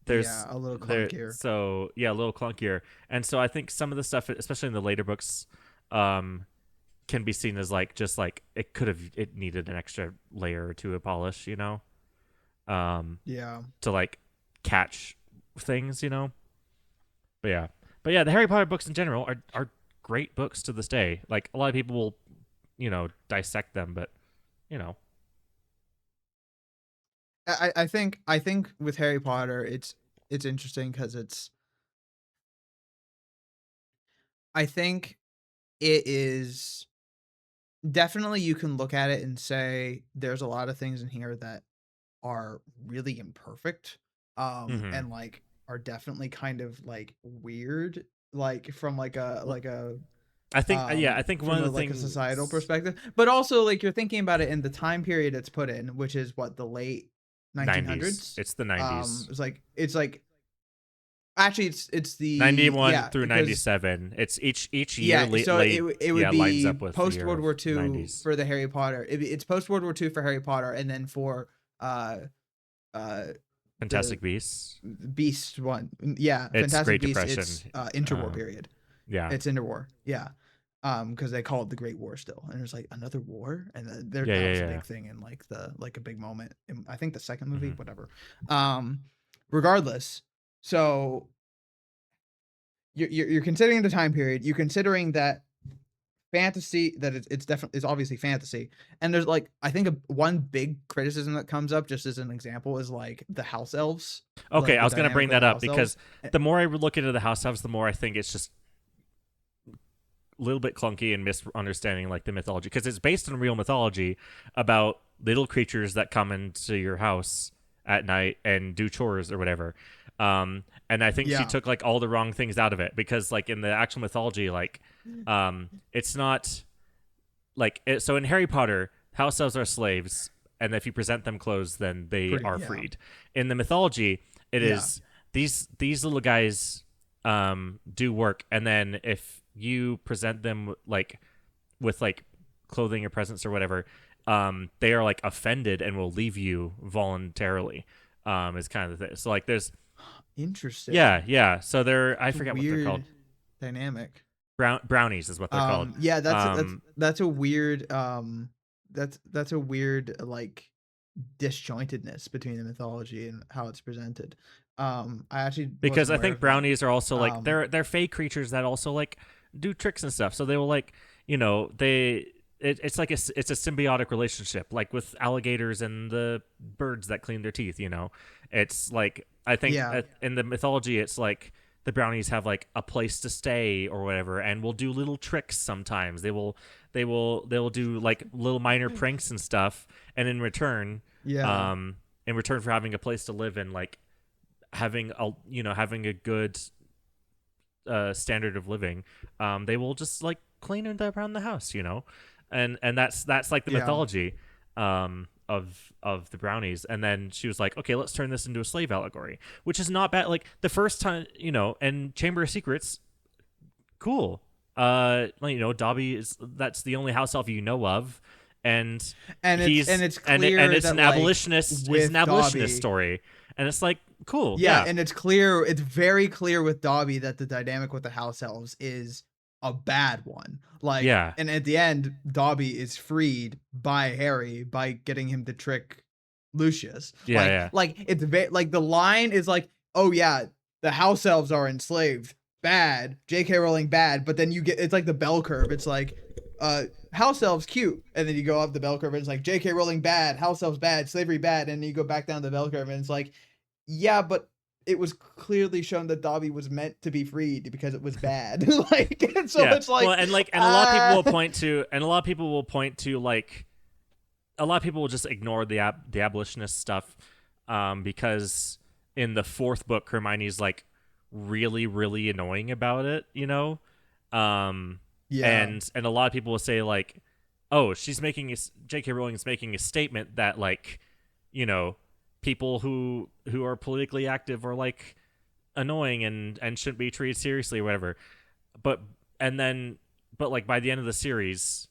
There's a little there clunkier. so yeah, a little clunkier. And so I think some of the stuff, especially in the later books, can be seen as like just like it needed an extra layer or two of polish, Yeah. to like catch things. But yeah, the Harry Potter books in general are great books to this day. Like a lot of people will dissect them, but you know I think with Harry Potter, it's interesting because I think it is definitely, you can look at it and say there's a lot of things in here that are really imperfect, mhm. and like are definitely kind of like weird, like from Well, I think one from of a the like a societal things perspective, but also like you're thinking about it in the time period it's put in, which is what, the late 90s. 1900s. It's the 90s. It's like actually it's the 91 yeah, through because 97. It's each year yeah, so it would yeah, lines be up with the post year World of War II 90s. for the Harry Potter. It's post World War II for Harry Potter, and then for uh uh the Fantastic Beasts. Beast one, yeah, It's Fantastic Great Beasts. Depression. It's interwar period. Yeah. It's interwar, yeah, because they call it the Great War still, and there's like another war, and there Yeah, that yeah, was a yeah. big thing in like a big moment in, I think, the second movie, Mhm. whatever. Regardless, so you're considering the time period, you're considering that fantasy, that it's definitely, it's obviously fantasy, and there's like, I think one big criticism that comes up just as an example is like the house elves, Okay, like I the was going to dynamic bring of that the up house elves. because the more I look into the house elves, the more I think it's just a little bit clunky and misunderstanding like the mythology, because it's based on real mythology about little creatures that come into your house at night and do chores or whatever. And I think she Yeah. took like all the wrong things out of it, because like in the actual mythology, like it's not like so in Harry Potter, house elves are slaves, and if you present them clothes, then they Pretty, are yeah. freed. In the mythology, it Yeah. is these little guys do work, and then if you present them like with like clothing or presents or whatever, they are like offended and will leave you voluntarily. Is kind of the thing. So like there's Interesting. yeah. So they're, I It's a forget what they're called. weird dynamic. Brownies is what they're called. Yeah, Um, that's a weird that's a weird like disjointedness between the mythology and how it's presented. I actually because wasn't I aware think of that. brownies are also like Um, they're fey creatures that also like do tricks and stuff. So they will like it's like it's a symbiotic relationship, like with alligators and the birds that clean their teeth. It's like I think yeah. in the mythology, it's like the brownies have like a place to stay or whatever, and will do little tricks sometimes. They will do like little minor pranks and stuff, and Yeah. in return for having a place to live in, like having a good standard of living, they will just like clean it around the house, and that's like the Yeah. mythology of the brownies. And then she was like, okay, let's turn this into a slave allegory, which is not bad. Like the first time, and Chamber of Secrets, cool. Dobby is that's the only house elf you know of, and And it's clear it's that an like abolitionist. It's with an abolitionist Dobby, story, and it's like cool, yeah, yeah, and it's clear, it's very clear with Dobby that the dynamic with the house elves is a bad one. Like, yeah, and at the end, Dobby is freed by Harry by getting him to trick Lucius. yeah, yeah, Like it's like the line is like, oh yeah, the house elves are enslaved, bad. J.K. Rowling bad, but then you get it's like the bell curve. It's like, house elves cute, and then you go up the bell curve, and it's like J.K. Rowling bad, house elves bad, slavery bad, and then you go back down the bell curve, and it's like, yeah, but it was clearly shown that Dobby was meant to be freed because it was bad. Like, and so yeah. it's Well, like, and a lot of people will point to, like, a lot of people will just ignore the abolitionist stuff, because in the fourth book, Hermione's like really, really annoying about it, um, yeah, and a lot of people will say like, oh, J.K. Rowling is making a statement that like, you know, people who are politically active are like annoying and shouldn't be treated seriously or whatever. But and then but like by the end of the series,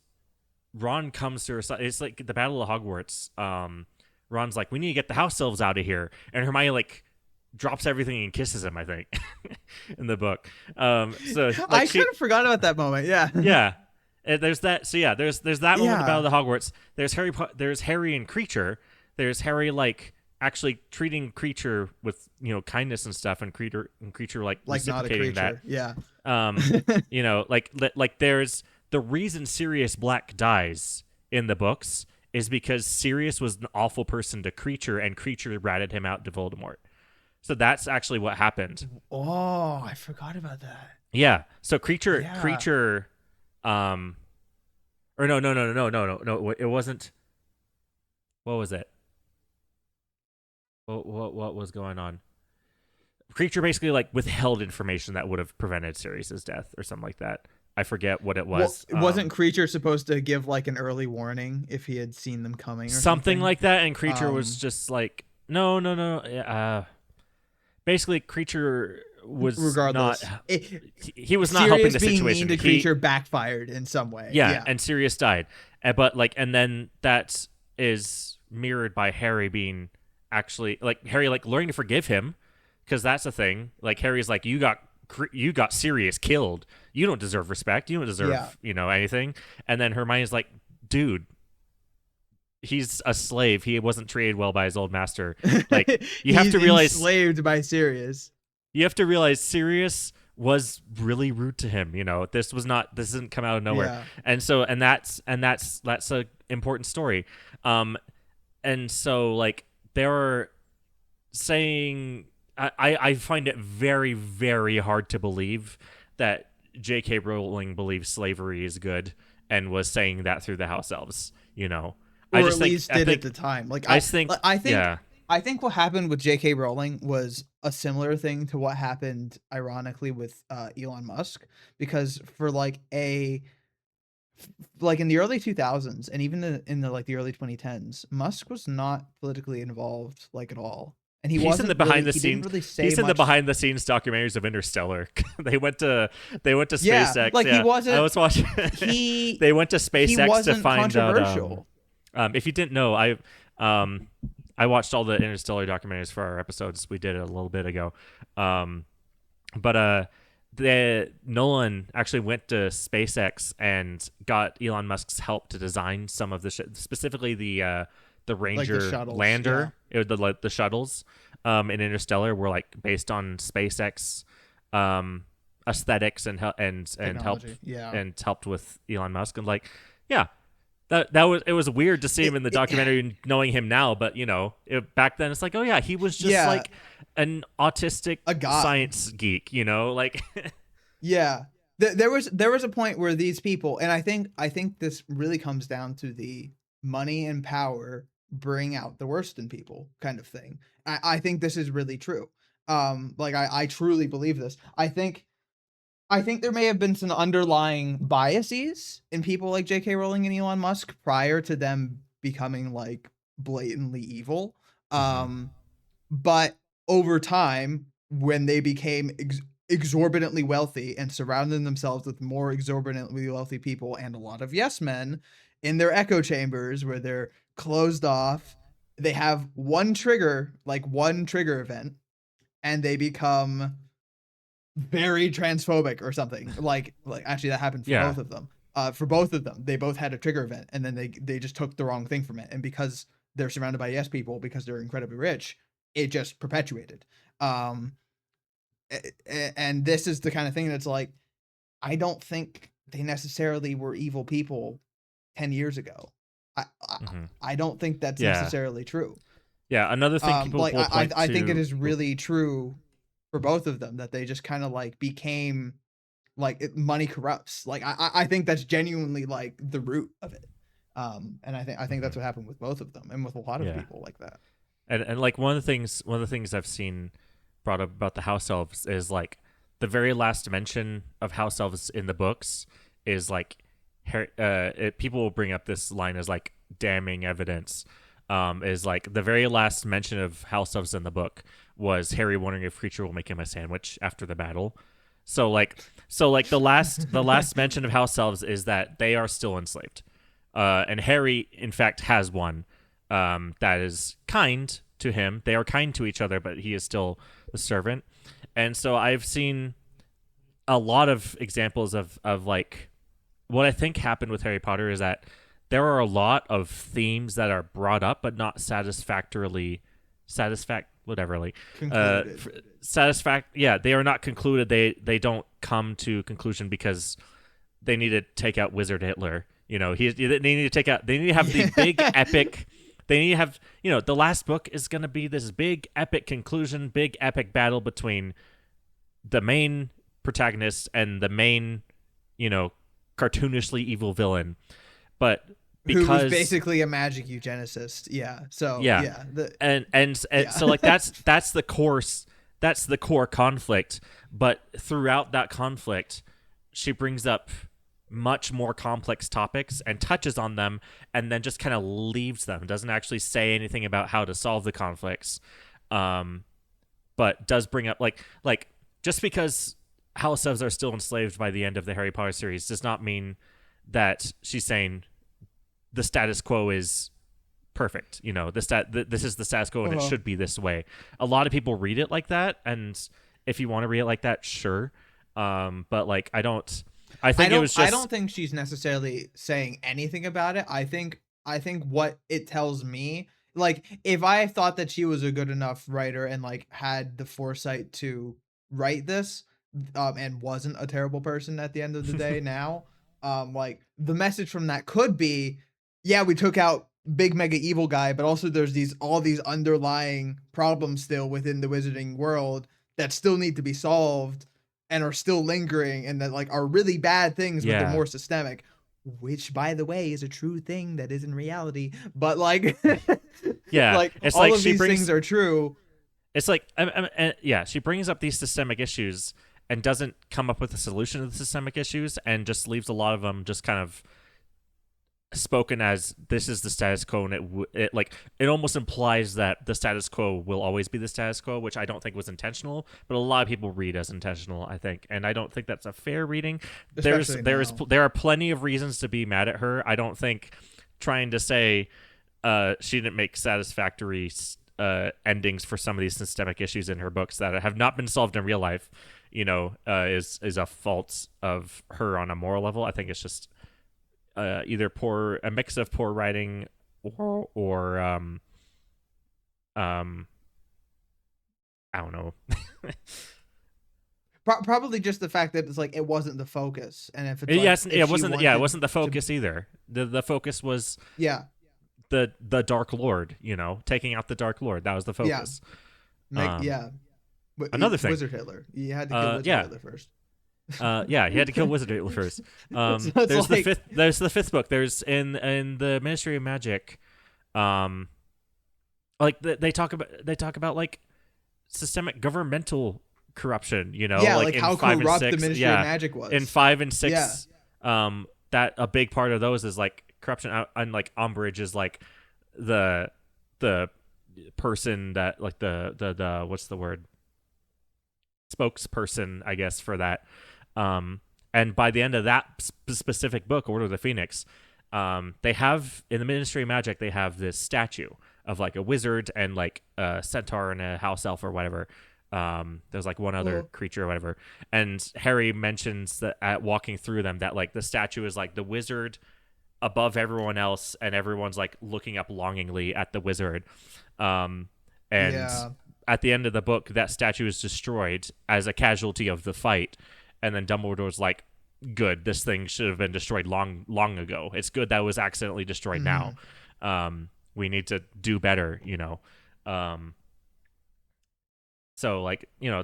Ron comes to her side. It's like the Battle of Hogwarts. Ron's like, we need to get the house elves out of here, and Hermione like drops everything and kisses him, I think, in the book. So like I kind of forgot about that moment. Yeah, yeah. There's that. So yeah, there's that moment in the yeah, Battle of the Hogwarts. There's Harry and Creature. There's Harry like actually treating Creature with kindness and stuff, and Creature like like not a reciprocating that. creature. Yeah, Um, like there's the reason Sirius Black dies in the books is because Sirius was an awful person to Creature, and Creature ratted him out to Voldemort. So that's actually what happened. oh, I forgot about that. Yeah. So Yeah, um, or no, it wasn't. What was it? What was going on? Creature basically like withheld information that would have prevented Sirius's death or something like that. I forget what it well, was. wasn't Creature supposed to give like an early warning if he had seen them coming or Something something? like that, and Creature was Um, just like, no. Basically, Creature was not. regardless, He was not helping Sirius the being mean situation. to Creature backfired in some way. Yeah, Yeah, and Sirius died. But like, and then that is mirrored by Harry being actually like Harry like learning to forgive him, because that's the thing. Like Harry's like, you got Sirius killed. You don't deserve respect. You don't yeah. deserve anything. And then Hermione's like, dude, he's a slave. He wasn't treated well by his old master. Like you have He's to realize enslaved by Sirius. Sirius was really rude to him. This didn't come out of nowhere. Yeah. And so that's a important story. And so like they're saying I find it very, very hard to believe that J.K. Rowling believes slavery is good and was saying that through the house elves. I Or at just think least did at the time. Like I just think yeah. I think what happened with J.K. Rowling was a similar thing to what happened ironically with Elon Musk, because for like in the early 2000s and even in the like the early 2010s, Musk was not politically involved like at all. And He's in the behind the he didn't scenes. really say He's in the much. behind the scenes documentaries of Interstellar. they went to Yeah, SpaceX. like Yeah, I was watching. he they went to he SpaceX to wasn't find out. controversial. If you didn't know, I watched all the Interstellar documentaries for our episodes. We did it a little bit ago. But the Nolan actually went to SpaceX and got Elon Musk's help to design some of the specifically the Like the Ranger shuttles, lander. It was the shuttles in Interstellar were like based on SpaceX aesthetics and helped Technology. Yeah. helped with Elon Musk, and like yeah, it was weird to see him in the documentary and knowing him now, but back then it's like, oh yeah, he was just Yeah, like an autistic a god. science geek, like Yeah. There was a point where these people, and I think this really comes down to the money and power bring out the worst in people kind of thing. I think this is really true. Like I truly believe this. I think I think there may have been some underlying biases in people like J.K. Rowling and Elon Musk prior to them becoming like blatantly evil. Mm-hmm. Um, but over time, when they became exorbitantly wealthy and surrounded themselves with more exorbitantly wealthy people and a lot of yes men in their echo chambers where they're closed off, they have one trigger, like one trigger event, and they become very transphobic or something. Like actually that happened for Yeah. both of them. For both of them, they both had a trigger event, and then they just took the wrong thing from it. And because they're surrounded by yes people, because they're incredibly rich, it just perpetuated. Um, and this is the kind of thing that's like, I don't think they necessarily were evil people 10 years ago. I I, Mm-hmm. I don't think that's Yeah. necessarily true. Yeah. Another thing people Like will point I think it to. is really true for both of them that they just kind of like became like money corrupts. Like I think that's genuinely like the root of it. And I think Mhm. that's what happened with both of them and with a lot of Yeah. people like that. And like one of the things I've seen brought up about the house elves is like the very last mention of house elves in the books is like people will bring up this line as like damning evidence. Is like the very last mention of house elves in the book was Harry wondering if Creature will make him a sandwich after the battle. So like the last mention of house elves is that they are still enslaved, and Harry in fact has one that is kind to him. They are kind to each other, but he is still the servant. And so I've seen a lot of examples of like what I think happened with Harry Potter is that there are a lot of themes that are brought up but not satisfactorily whateverly uh Concluded. yeah, they are not concluded. They don't come to conclusion because they need to take out Wizard Hitler. They need to take out. They need to have the big Yeah. epic. They need to have. The last book is going to be this big epic conclusion, big epic battle between the main protagonist and the main, you know, cartoonishly evil villain. But Who was because basically a magic eugenicist. Yeah. So yeah, yeah. The and yeah. so like that's the course. That's the core conflict. But throughout that conflict, she brings up much more complex topics and touches on them and then just kind of leaves them, doesn't actually say anything about how to solve the conflicts, um but does bring up like just because house elves are still enslaved by the end of the Harry Potter series does not mean that she's saying the status quo is perfect. This is the status quo and it Uh-huh. should be this way. A lot of people read it like that, and if you want to read it like that, sure. But like I think it was I just don't think she's necessarily saying anything about it. I think what it tells me, like if I thought that she was a good enough writer and like had the foresight to write this, and wasn't a terrible person at the end of the day now, like the message from that could be, yeah, we took out big mega evil guy, but also there's these all these underlying problems still within the wizarding world that still need to be solved and are still lingering and that like are really bad things, but they're yeah. more systemic, which by the way is a true thing that is in reality. But like Yeah, like it's all like of these things are true. it's like yeah, she brings up these systemic issues and doesn't come up with a solution to the systemic issues and just leaves a lot of them just kind of spoken as this is the status quo, and it almost implies that the status quo will always be the status quo, which I don't think was intentional, but a lot of people read as intentional, I think, and I don't think that's a fair reading. there's Especially there's now. there are plenty of reasons to be mad at her. I don't think trying to say she didn't make satisfactory endings for some of these systemic issues in her books that have not been solved in real life, is a fault of her on a moral level. I think it's just either a mix of poor writing or um I don't know. Probably just the fact that it's like it wasn't the focus, and if it's like Yes, if it she wasn't. Yeah, it wanted wasn't the to, focus either. The focus was yeah, the Dark Lord. Taking out the Dark Lord. That was the yeah, focus. Um, yeah. But Another thing. Wizard Hitler, you had to kill Wizard Yeah. Hitler first. Yeah, he had to kill Wizard Hitler first. So it's There's the like, fifth. There's the fifth book. There's in the Ministry of Magic. Like they talk about like systemic governmental corruption, you know, Yeah, like like in how 5 and corrupt the 6. Ministry of Yeah, Magic was. in 5 and Yeah. 6, that a big part of those is like corruption, and like Umbridge is like the person that like the what's the word, spokesperson, I guess, for that. And by the end of that specific book, Order of the Phoenix, they have in the Ministry of Magic, they have this statue of like a wizard and like a centaur and a house elf or whatever. There's like one other creature or whatever, and Harry mentions that at walking through them that like the statue is like the wizard above everyone else, and everyone's like looking up longingly at the wizard. And at the end of the book, that statue is destroyed as a casualty of the fight, and then Dumbledore's like, "Good, this thing should have been destroyed long ago. It's good that it was accidentally destroyed now. We need to do better, you know." So like, you know,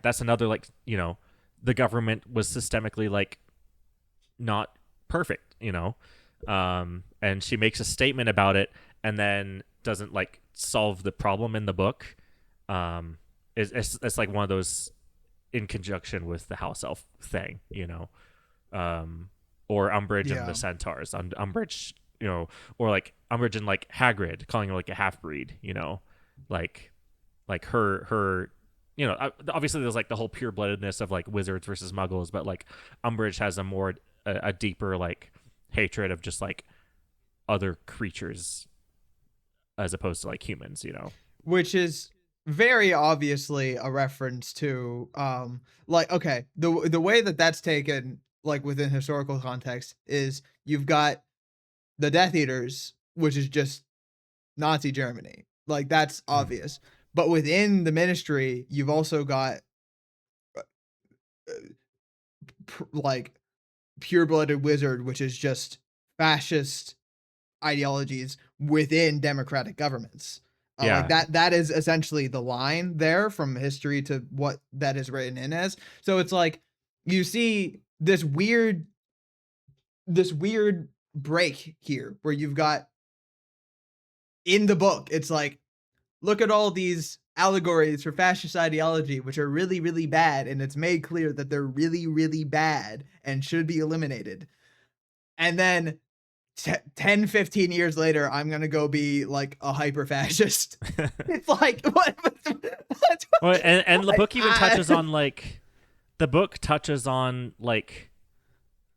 that's another like, you know, the government was systemically like not perfect, you know. And she makes a statement about it and then doesn't like solve the problem in the book. It's like one of those in conjunction with the house elf thing, you know. Or Umbridge and the centaurs. Umbridge, you know, or like Umbridge and like Hagrid calling her like a half breed, you know. Like her you know, obviously there's like the whole pure bloodedness of like wizards versus muggles, but like Umbridge has a deeper like hatred of just like other creatures as opposed to like humans, you know. Which is very obviously a reference to like, okay, the way that that's taken like within historical context is you've got the Death Eaters, which is just Nazi Germany. Like that's obvious. But within the Ministry, you've also got like pure-blooded wizard, which is just fascist ideologies within democratic governments. Like that is essentially the line there from history to what that is written in as. So it's like you see this weird break here where you've got in the book, it's like, look at all these allegories for fascist ideology, which are really, really bad, and it's made clear that they're really, really bad and should be eliminated. And then 10, 15 years later, I'm going to go be like a hyper fascist. It's like, what? Well, and the book even touches on like, the book touches on like,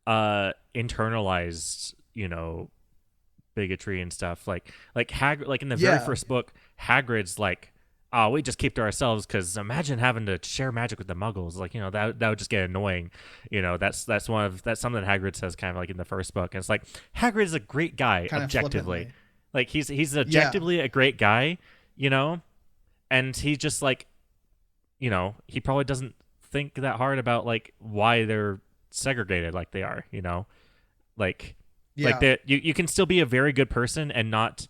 internalized, you know, bigotry and stuff. Like Hagrid, like in the very first book, Hagrid's like, "Oh, we just keep to ourselves because imagine having to share magic with the Muggles. Like, you know, that would just get annoying. You know, that's something that Hagrid says kind of like in the first book. And it's like Hagrid is a great guy kind objectively. Like he's objectively a great guy, you know, and he just like, you know, he probably doesn't think that hard about like why they're segregated like they are, you know, like you can still be a very good person and not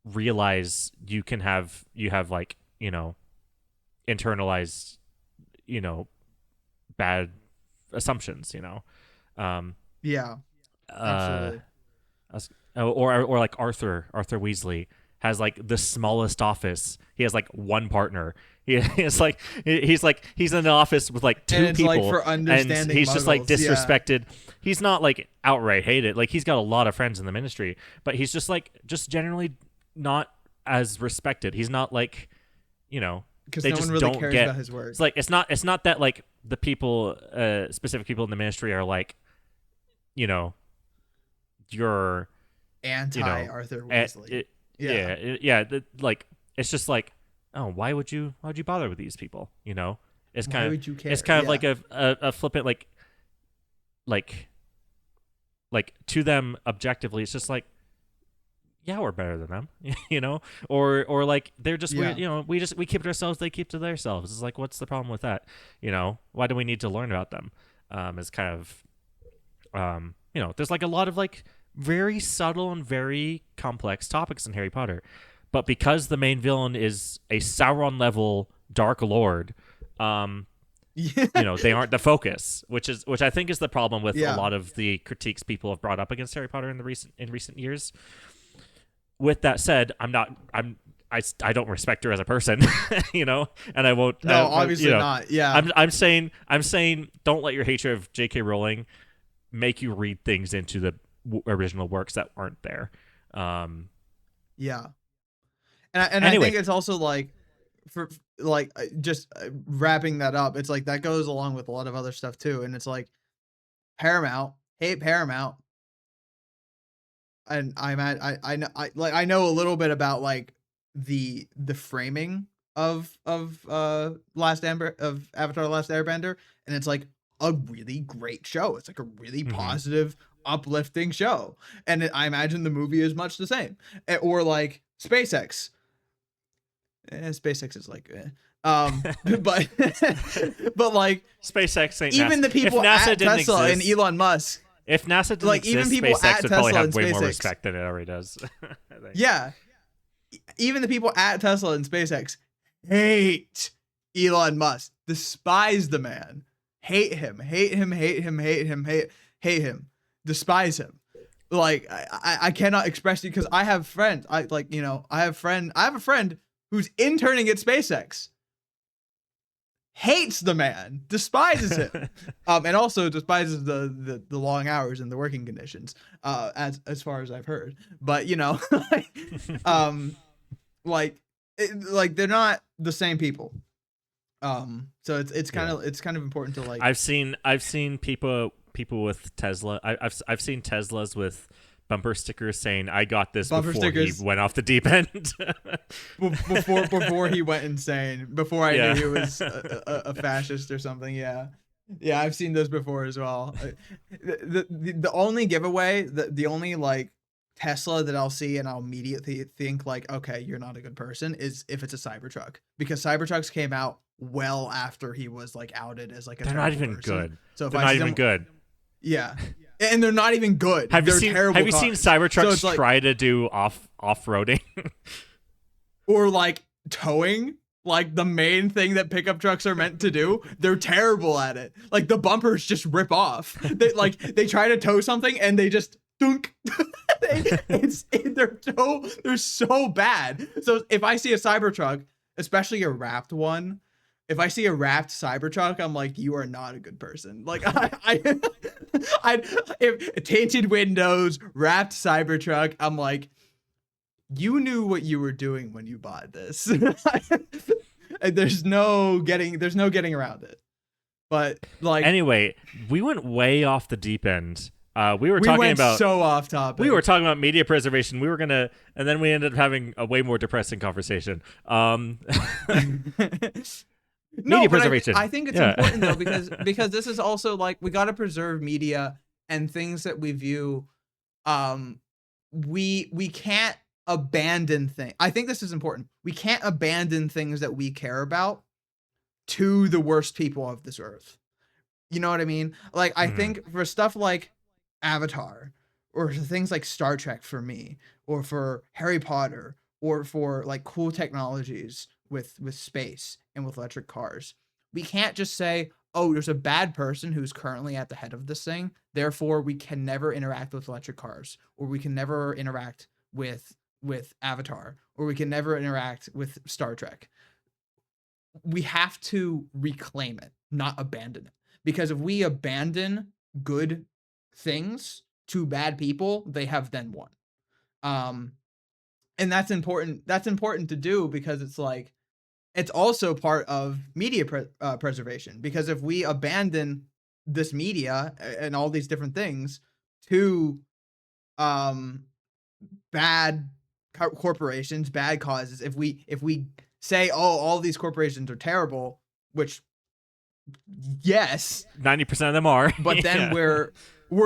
realize you have like, you know, internalized, you know, bad assumptions, you know. Absolutely. Or like Arthur Weasley has like the smallest office. He has like one partner. He's in an office with like two people, like for understanding and he's Muggles, just like disrespected. He's not like outright hated. Like he's got a lot of friends in the Ministry, but he's just generally not as respected. He's not like, you know, because they no just one really don't cares get about his work. It's like it's not that like the people, specific people in the Ministry are like, you know, you're anti, you know, Arthur Weasley. Like it's just like, oh, why'd you bother with these people? You know, it's kind Why of would you care? It's kind of like a flippant like to them objectively, it's just like, yeah, we're better than them, you know, or like they're just weird, you know, we keep to ourselves, they keep to themselves. It's like, what's the problem with that? You know, why do we need to learn about them? It's kind of, you know, there's like a lot of like very subtle and very complex topics in Harry Potter, but because the main villain is a Sauron level Dark Lord, you know, they aren't the focus, which I think is the problem with a lot of the critiques people have brought up against Harry Potter in recent years. With that said, I don't respect her as a person, and I won't. No, obviously not. Yeah. I'm saying don't let your hatred of J.K. Rowling make you read things into the original works that aren't there. Yeah. And I Anyway, think it's also like, for like, just wrapping that up, it's like that goes along with a lot of other stuff too. And it's like Paramount, hate Paramount. And I know a little bit about like the framing of Last Amber of Avatar: The Last Airbender, and it's like a really great show. It's like a really positive, uplifting show, and I imagine the movie is much the same. Or like SpaceX. SpaceX is like, but but like SpaceX ain't even NASA. the people If NASA at didn't Tesla and exist, Elon Musk. if NASA didn't Like, exist, even people SpaceX at would probably Tesla have and way more SpaceX. respect than it already does. I think. Yeah. Even the people at Tesla and SpaceX hate Elon Musk, despise the man, hate him, despise him. Like, I cannot express it, because I have friends. I have a friend who's interning at SpaceX. Hates the man, despises him, and also despises the long hours and the working conditions, as far as I've heard. But like they're not the same people. So it's kind of important to like. I've seen people with Tesla. I've seen Teslas with bumper stickers saying "I got this" Bumper before stickers. he went off the deep end. before he went insane. Before I knew he was a fascist or something. Yeah. Yeah, I've seen those before as well. The only giveaway, the only like Tesla that I'll see and I'll immediately think like, okay, you're not a good person, is if it's a Cybertruck, because Cybertrucks came out well after he was like outed as like a They're not terrible even person. good. So if They're I not see even them, good. yeah, and they're not even good. Have you They're seen terrible Have you seen cars. Cybertrucks So it's like, try to do off-roading? or like towing, like the main thing that pickup trucks are meant to do. They're terrible at it. Like the bumpers just rip off. They try to tow something and they just dunk. They're so bad. So if I see a Cybertruck, especially a wrapped one, if I see a wrapped Cybertruck, I'm like, you are not a good person. Like if tinted windows, wrapped Cybertruck, I'm like, you knew what you were doing when you bought this. And there's no getting around it. But like, Anyway, we went way off the deep end. We went so off topic. We were talking about media preservation. And then we ended up having a way more depressing conversation. Media preservation. I think it's important though, because this is also like, we got to preserve media and things that we view. We can't abandon things. I think this is important. We can't abandon things that we care about to the worst people of this earth. You know what I mean? Like, I think for stuff like Avatar, or things like Star Trek for me, or for Harry Potter, or for like cool technologies with space and with electric cars, we can't just say, oh, there's a bad person who's currently at the head of this thing, therefore we can never interact with electric cars, or we can never interact with Avatar, or we can never interact with Star Trek. We have to reclaim it, not abandon it. Because if we abandon good things to bad people, they have then won. And that's important. That's important to do, because it's like, it's also part of media preservation. Because if we abandon this media and all these different things to bad corporations, bad causes, if we say, oh, all these corporations are terrible, which yes, 90% of them are, but then we're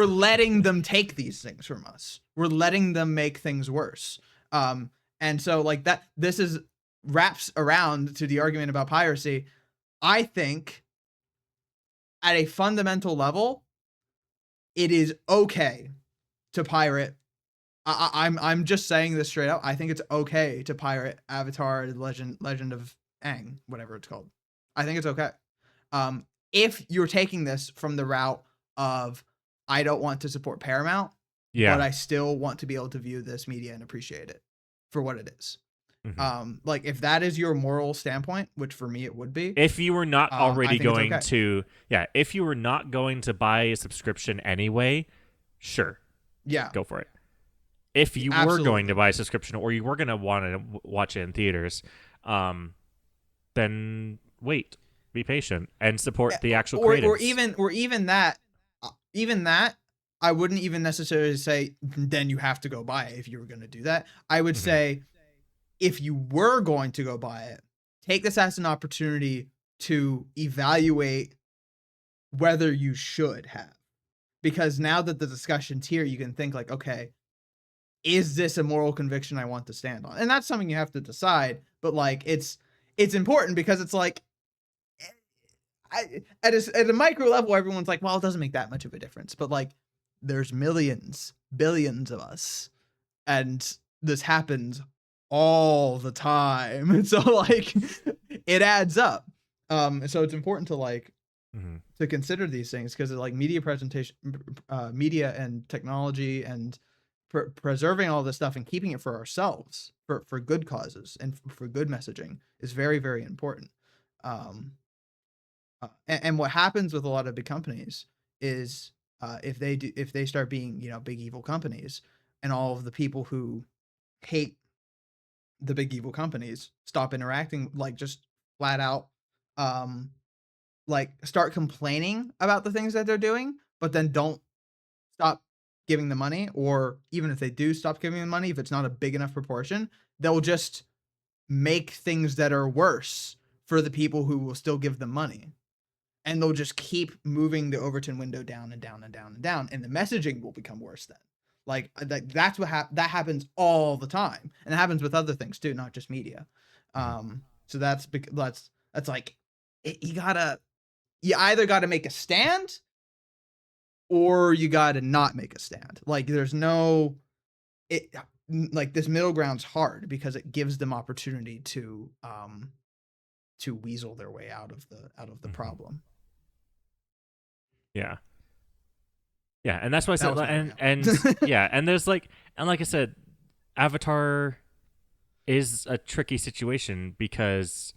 letting them take these things from us. We're letting them make things worse. And so like that, this is wraps around to the argument about piracy. I think at a fundamental level, it is okay to pirate. I'm just saying this straight out. I think it's okay to pirate Avatar: Legend of Aang, whatever it's called. I think it's okay. If you're taking this from the route of, I don't want to support Paramount, but I still want to be able to view this media and appreciate it for what it is. Mhm. Like if that is your moral standpoint, which for me it would be, If you were not I already think it's going okay. to, yeah, if you were not going to buy a subscription anyway, sure, Yeah, go for it. If you were going to absolutely. buy a subscription or you were going to want to watch it in theaters, um, then wait, be patient, and support the actual Or creatives. even that, I wouldn't even necessarily say then you have to go buy it if you were going to do that. I would Hmm. say if you were going to go buy it, take this as an opportunity to evaluate whether you should have. Because now that the discussion's here, you can think like, okay, is this a moral conviction I want to stand on? And that's something you have to decide. But like, it's important because it's like, at a micro level, everyone's like, well, it doesn't make that much of a difference. But like, there's millions, billions of us, and this happens all the time. And so like, it adds up. So it's important to like Hmm. to consider these things because like media presentation, media and technology and preserving all this stuff and keeping it for ourselves for good causes and for good messaging is very very important. Um, and what happens with a lot of big companies is if they start being big evil companies and all of the people who hate the big evil companies stop interacting like just flat out um like start complaining about the things that they're doing but then don't stop giving the money, or even if they do stop giving the money, if it's not a big enough proportion, they'll just make things that are worse for the people who will still give them money, and they'll just keep moving the Overton window down and down and down and down, and the messaging will become worse then. Like that's what that happens all the time, and it happens with other things too, not just media. Hmm. So that's like you either gotta make a stand or you gotta not make a stand. Like there's no it like this middle ground's hard because it gives them opportunity to weasel their way out of the Hmm. problem. Yeah, yeah, and that's why I That said, was my and rant. yeah, and there's like, and like I said, Avatar is a tricky situation because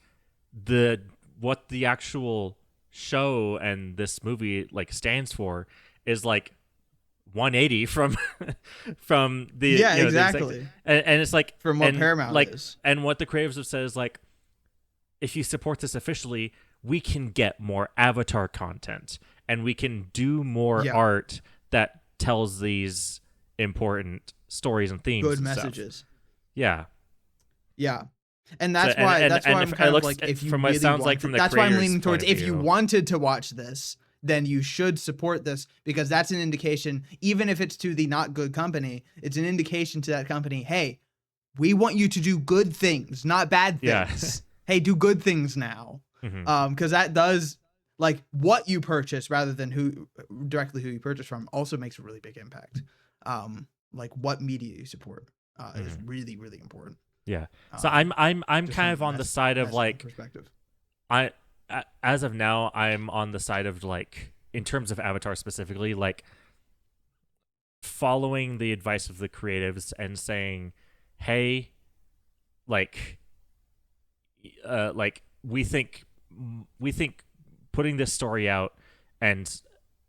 the what the actual show and this movie like stands for is like 180 from from the Yeah, the exact, exactly. and it's like, From what and Paramount like, is. and what the creatives have said is like, if you support this officially, we can get more Avatar content and we can do more Yeah, art that tells these important stories and themes good and stuff. messages. Yeah. Yeah. And So that's why and I'm it kind of looks, like if you from what it really sounds like from wanted, the that's why I'm creator's leaning point towards of if you view. wanted to watch this, then you should support this because that's an indication, even if it's to the not good company, it's an indication to that company, hey, we want you to do good things, not bad Yeah. things. Hey, do good things now. Hmm. Because that does like what you purchase rather than who you purchase from also makes a really big impact. Like what media you support is Hmm. really, really important. Yeah. So Um, I'm just kind from of a on the side of messaging like, perspective. I as of now I'm on the side of like, in terms of Avatar specifically, like following the advice of the creatives and saying, "Hey, like like we think putting this story out and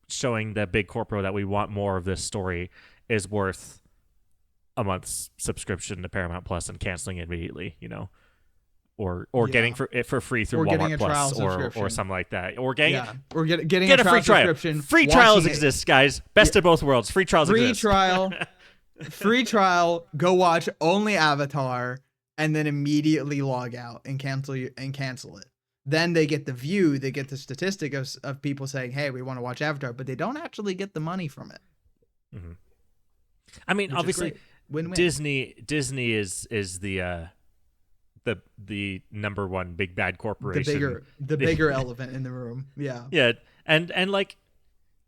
showing the big corporate that we want more of this story is worth a month's subscription to Paramount Plus and canceling it immediately, or getting Yeah. for it for free through Or getting Walmart a Plus trial or subscription. something like that, or getting Yeah. Or getting a get a free trial trial. subscription, Free trials watching it. exist, guys. Yeah. Best of both worlds. Free trials Free exist. trial. Free trial, go watch only Avatar, and then immediately log out and cancel it. Then they get the view, they get the statistic of people saying, "Hey, we want to watch Avatar," but they don't actually get the money from it, Hmm. I mean, which is obviously, great. Win-win. Disney is the number one big bad The corporation. bigger elephant in the room. Yeah. Yeah, and like,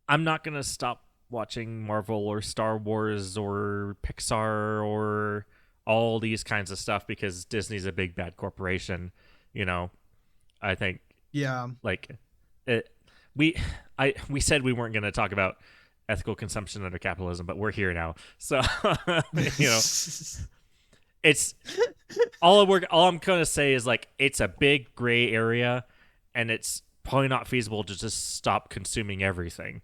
I'm not gonna stop watching Marvel or Star Wars or Pixar or all these kinds of stuff because Disney's a big bad corporation. You know, I think Yeah. like it, we said we weren't gonna talk about ethical consumption under capitalism, but we're here now. So you know, it's all I'm gonna say is like it's a big gray area, and it's probably not feasible to just stop consuming everything.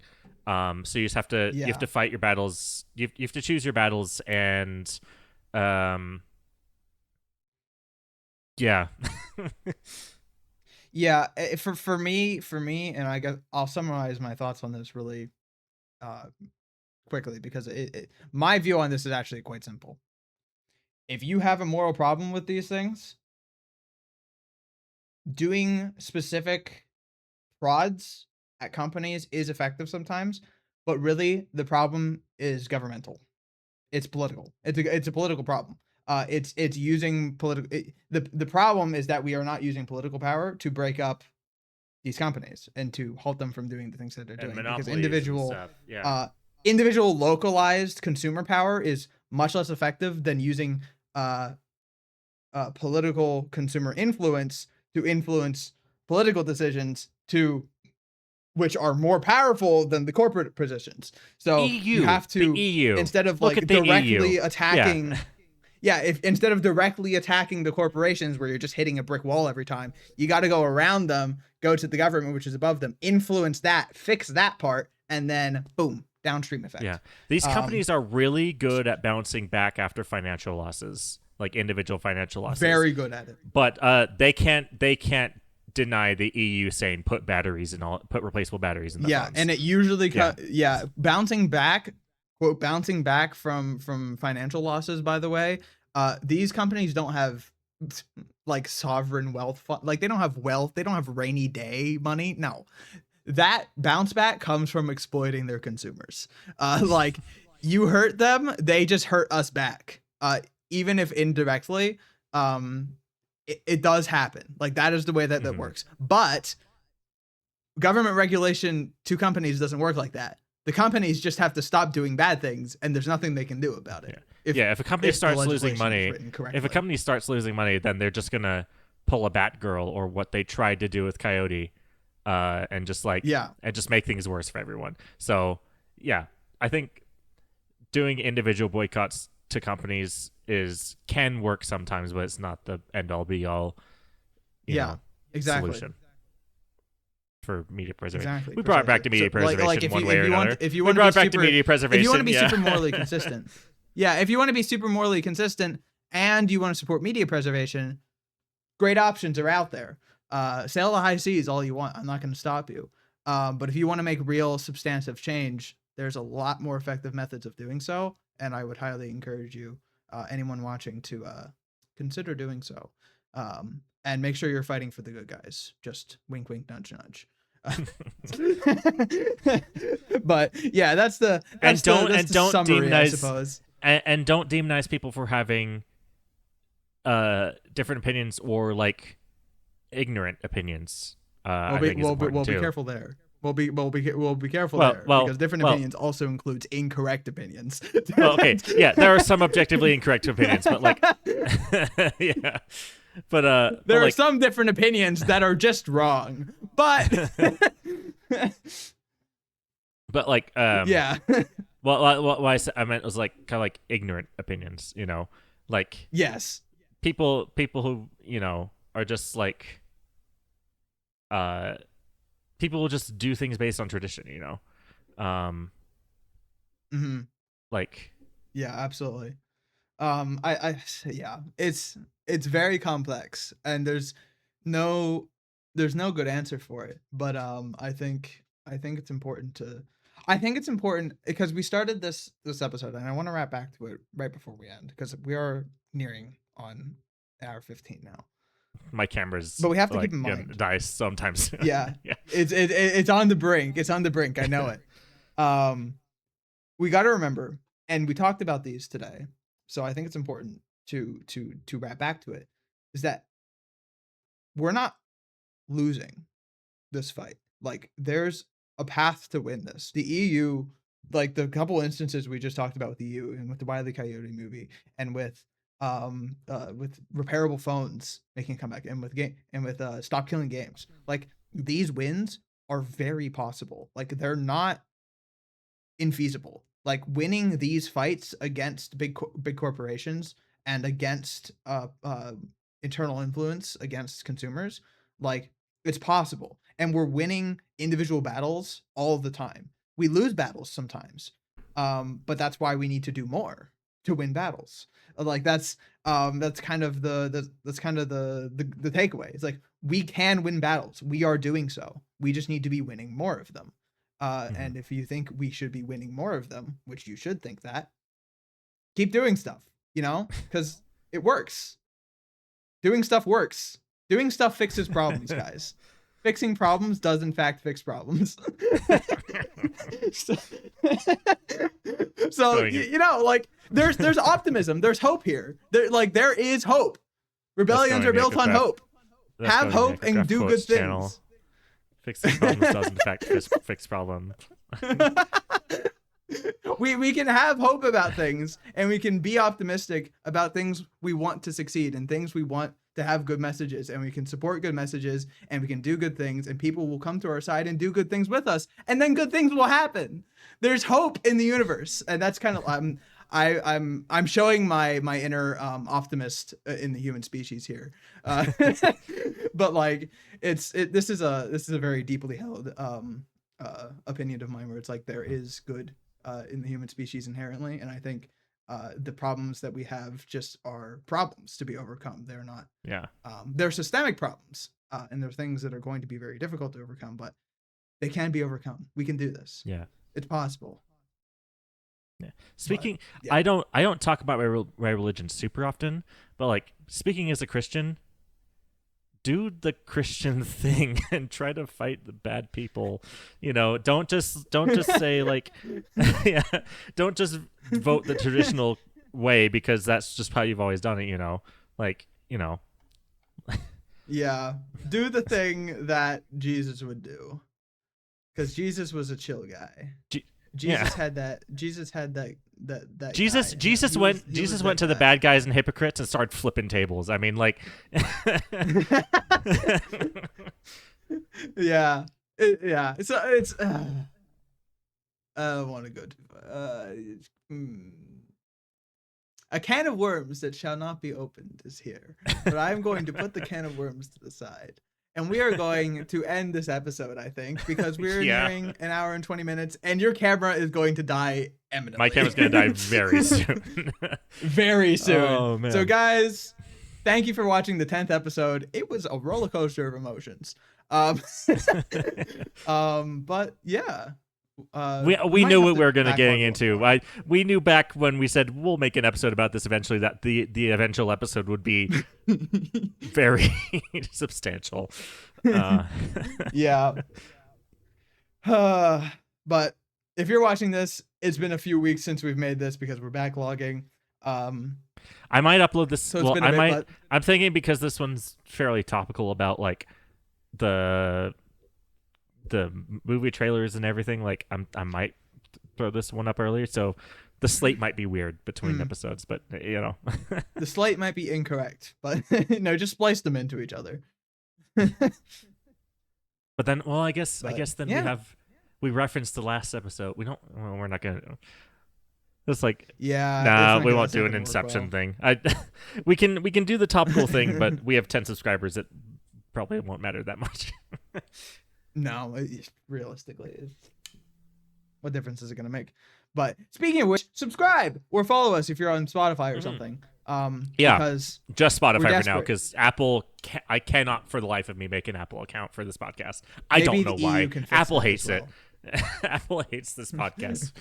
So you have Yeah. to fight your battles. You have to choose your battles, and um, yeah, Yeah, for me, and I guess I'll summarize my thoughts on this really uh quickly because my view on this is actually quite simple. If you have a moral problem with these things, doing specific frauds at companies is effective sometimes, but really the problem is governmental. It's political. It's a political problem. It's using political. The problem is that we are not using political power to break up these companies and to halt them from doing the things that they're and doing because monopolies and stuff. Yeah, uh, individual localized consumer power is much less effective than using uh, political consumer influence to influence political decisions to which are more powerful than the corporate positions. So you EU, have the to, EU. instead of Look like at the EU. directly Yeah, attacking, yeah, if instead of directly attacking the corporations where you're just hitting a brick wall every time, you got to go around them, go to the government which is above them, influence that, fix that part, and then boom, downstream yeah. effect. These Um, companies are really good at bouncing back after financial losses, like individual financial losses. very good at it. But they can't deny the EU saying put replaceable batteries in the Yeah, phones. and it usually Yeah, yeah, bouncing back, quote, bouncing back from financial losses, by the way. These companies don't have like sovereign wealth like they don't have wealth, they don't have rainy day money. No. That bounce back comes from exploiting their consumers. Like you hurt them, they just hurt us back. Even if indirectly, it does happen. Like that is the way that mm-hmm. works. But government regulation to companies doesn't work like that. The companies just have to stop doing bad things, and there's nothing they can do about Yeah, it. If yeah. If a company if the starts losing legislation is money, written correctly. then they're just gonna pull a Batgirl or what they tried to do with Coyote, and Yeah, just make things worse for everyone. So yeah, I think doing individual boycotts to companies is can work sometimes, but it's not the end all be all, you yeah, know, exactly, solution for media preservation. exactly, We brought it back precisely. to So media like preservation one way or another. if you We want to brought be it back to super media if you want to preservation. be Yeah. super morally consistent, yeah, if you want to be super morally consistent and you want to support media preservation, great options are out there. Sail the high seas all you want. I'm not going to stop you. But if you want to make real substantive change, there's a lot more effective methods of doing so, and I would highly encourage you, anyone watching, to consider doing so. And make sure you're fighting for the good guys. Just wink, wink, nudge, nudge. But yeah, and that's the don't summary, I demonize suppose. and don't demonize people for having different opinions or like ignorant opinions. I think is important Be too. careful there. We'll be careful Well, there well, because different well, opinions also includes incorrect opinions. well. Okay, yeah, there are some objectively incorrect opinions, but like, yeah, but There are like, some different opinions that are just wrong, but but like, yeah, what I meant was like kind of like ignorant opinions, like yes, people who are just like uh people will just do things based on tradition, um hmm like yeah, absolutely. Yeah, it's very complex, and no there's no good answer for it. But I think it's important to I think it's important because we started this episode, and I want to wrap back to it right before we end because we are nearing on hour 15 now. my camera's But we have to like keep in gonna mind, die sometime soon. yeah, Yeah. it's on the brink. It's on the brink. I know it. Um, we got to remember, and we talked about these today, so I think it's important to wrap back to it, is that we're not losing this fight. Like there's a path to win this. The EU, like the couple instances we just talked about with the EU and with the Wile E. Coyote movie and with repairable phones making a comeback and with Stop Killing Games. Like these wins are very possible. Like they're not infeasible. Like winning these fights against big corporations and against internal influence against consumers, like it's possible. And we're winning individual battles all the time. We lose battles sometimes. But that's why we need to do more to win battles. Like that's kind of the takeaway. It's like we can win battles. We are doing so. We just need to be winning more of them. And if you think we should be winning more of them, which you should think that, keep doing stuff, because it works. Doing stuff works. Doing stuff fixes problems, guys. Fixing problems does in fact fix problems. so like there's optimism, there's hope here. There is hope. Rebellions are built on hope. Have hope and do good things. Fixing problems does in fact fix problems. We can have hope about things, and we can be optimistic about things we want to succeed and things we want to have good messages, and we can support good messages, and we can do good things, and people will come to our side and do good things with us, and then good things will happen. There's hope in the universe, and that's kind of I'm showing my inner optimist in the human species here, but like this is a very deeply held opinion of mine, where it's like there is good in the human species inherently, and I think the problems that we have just are problems to be overcome. They're not. Yeah. They're systemic problems, and they're things that are going to be very difficult to overcome, but they can be overcome. We can do this. Yeah. It's possible. Yeah. Speaking, but, yeah. I don't talk about my religion super often, but like speaking as a Christian, do the Christian thing and try to fight the bad people. Don't just say like, yeah, don't just vote the traditional way because that's just how you've always done it. Yeah, do the thing that Jesus would do, because Jesus was a chill guy. Jesus had that. Jesus had that. Jesus went to the bad guys and hypocrites and started flipping tables. I mean, like, yeah, So it's. I don't want to go to. A can of worms that shall not be opened is here, but I'm going to put the can of worms to the side. And we are going to end this episode, I think, because we're nearing an hour and 20 minutes, and your camera is going to die imminently. My camera's going to die very soon. Very soon. Oh, man. So, guys, thank you for watching the 10th episode. It was a roller coaster of emotions. But, yeah. We knew what we were going to get into. We knew back when we said we'll make an episode about this eventually that the eventual episode would be very substantial. Yeah. But if you're watching this, it's been a few weeks since we've made this because we're backlogging. I might upload this. So I'm thinking because this one's fairly topical about like the movie trailers and everything. Like I might throw this one up earlier, so the slate might be weird between episodes, but the slate might be incorrect, but no, just splice them into each other. But then, well, I guess then we referenced the last episode. We're not gonna. It's like we won't do an Inception thing. We can do the topical thing, but we have 10 subscribers. It probably won't matter that much. No, realistically, what difference is it going to make? But speaking of which, subscribe or follow us if you're on Spotify or something. Because just Spotify for now, because Apple, I cannot for the life of me make an Apple account for this podcast. I don't know why. Apple hates it. Apple hates this podcast.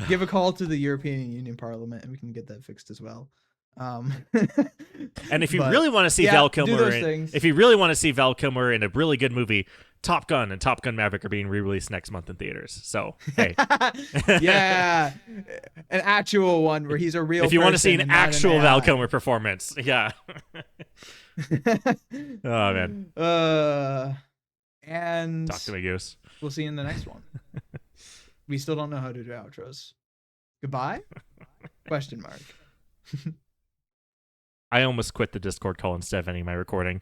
Give a call to the European Union Parliament and we can get that fixed as well. And if you really want to see Val Kilmer, if you really want to see Val Kilmer in a really good movie, Top Gun and Top Gun Maverick are being re-released next month in theaters. So hey, yeah, an actual one where he's a real. If you want to see an actual Val Kilmer performance, yeah. Oh man. And talk to me, Goose. We'll see you in the next one. We still don't know how to do outros. Goodbye? Question mark. I almost quit the Discord call instead of ending my recording.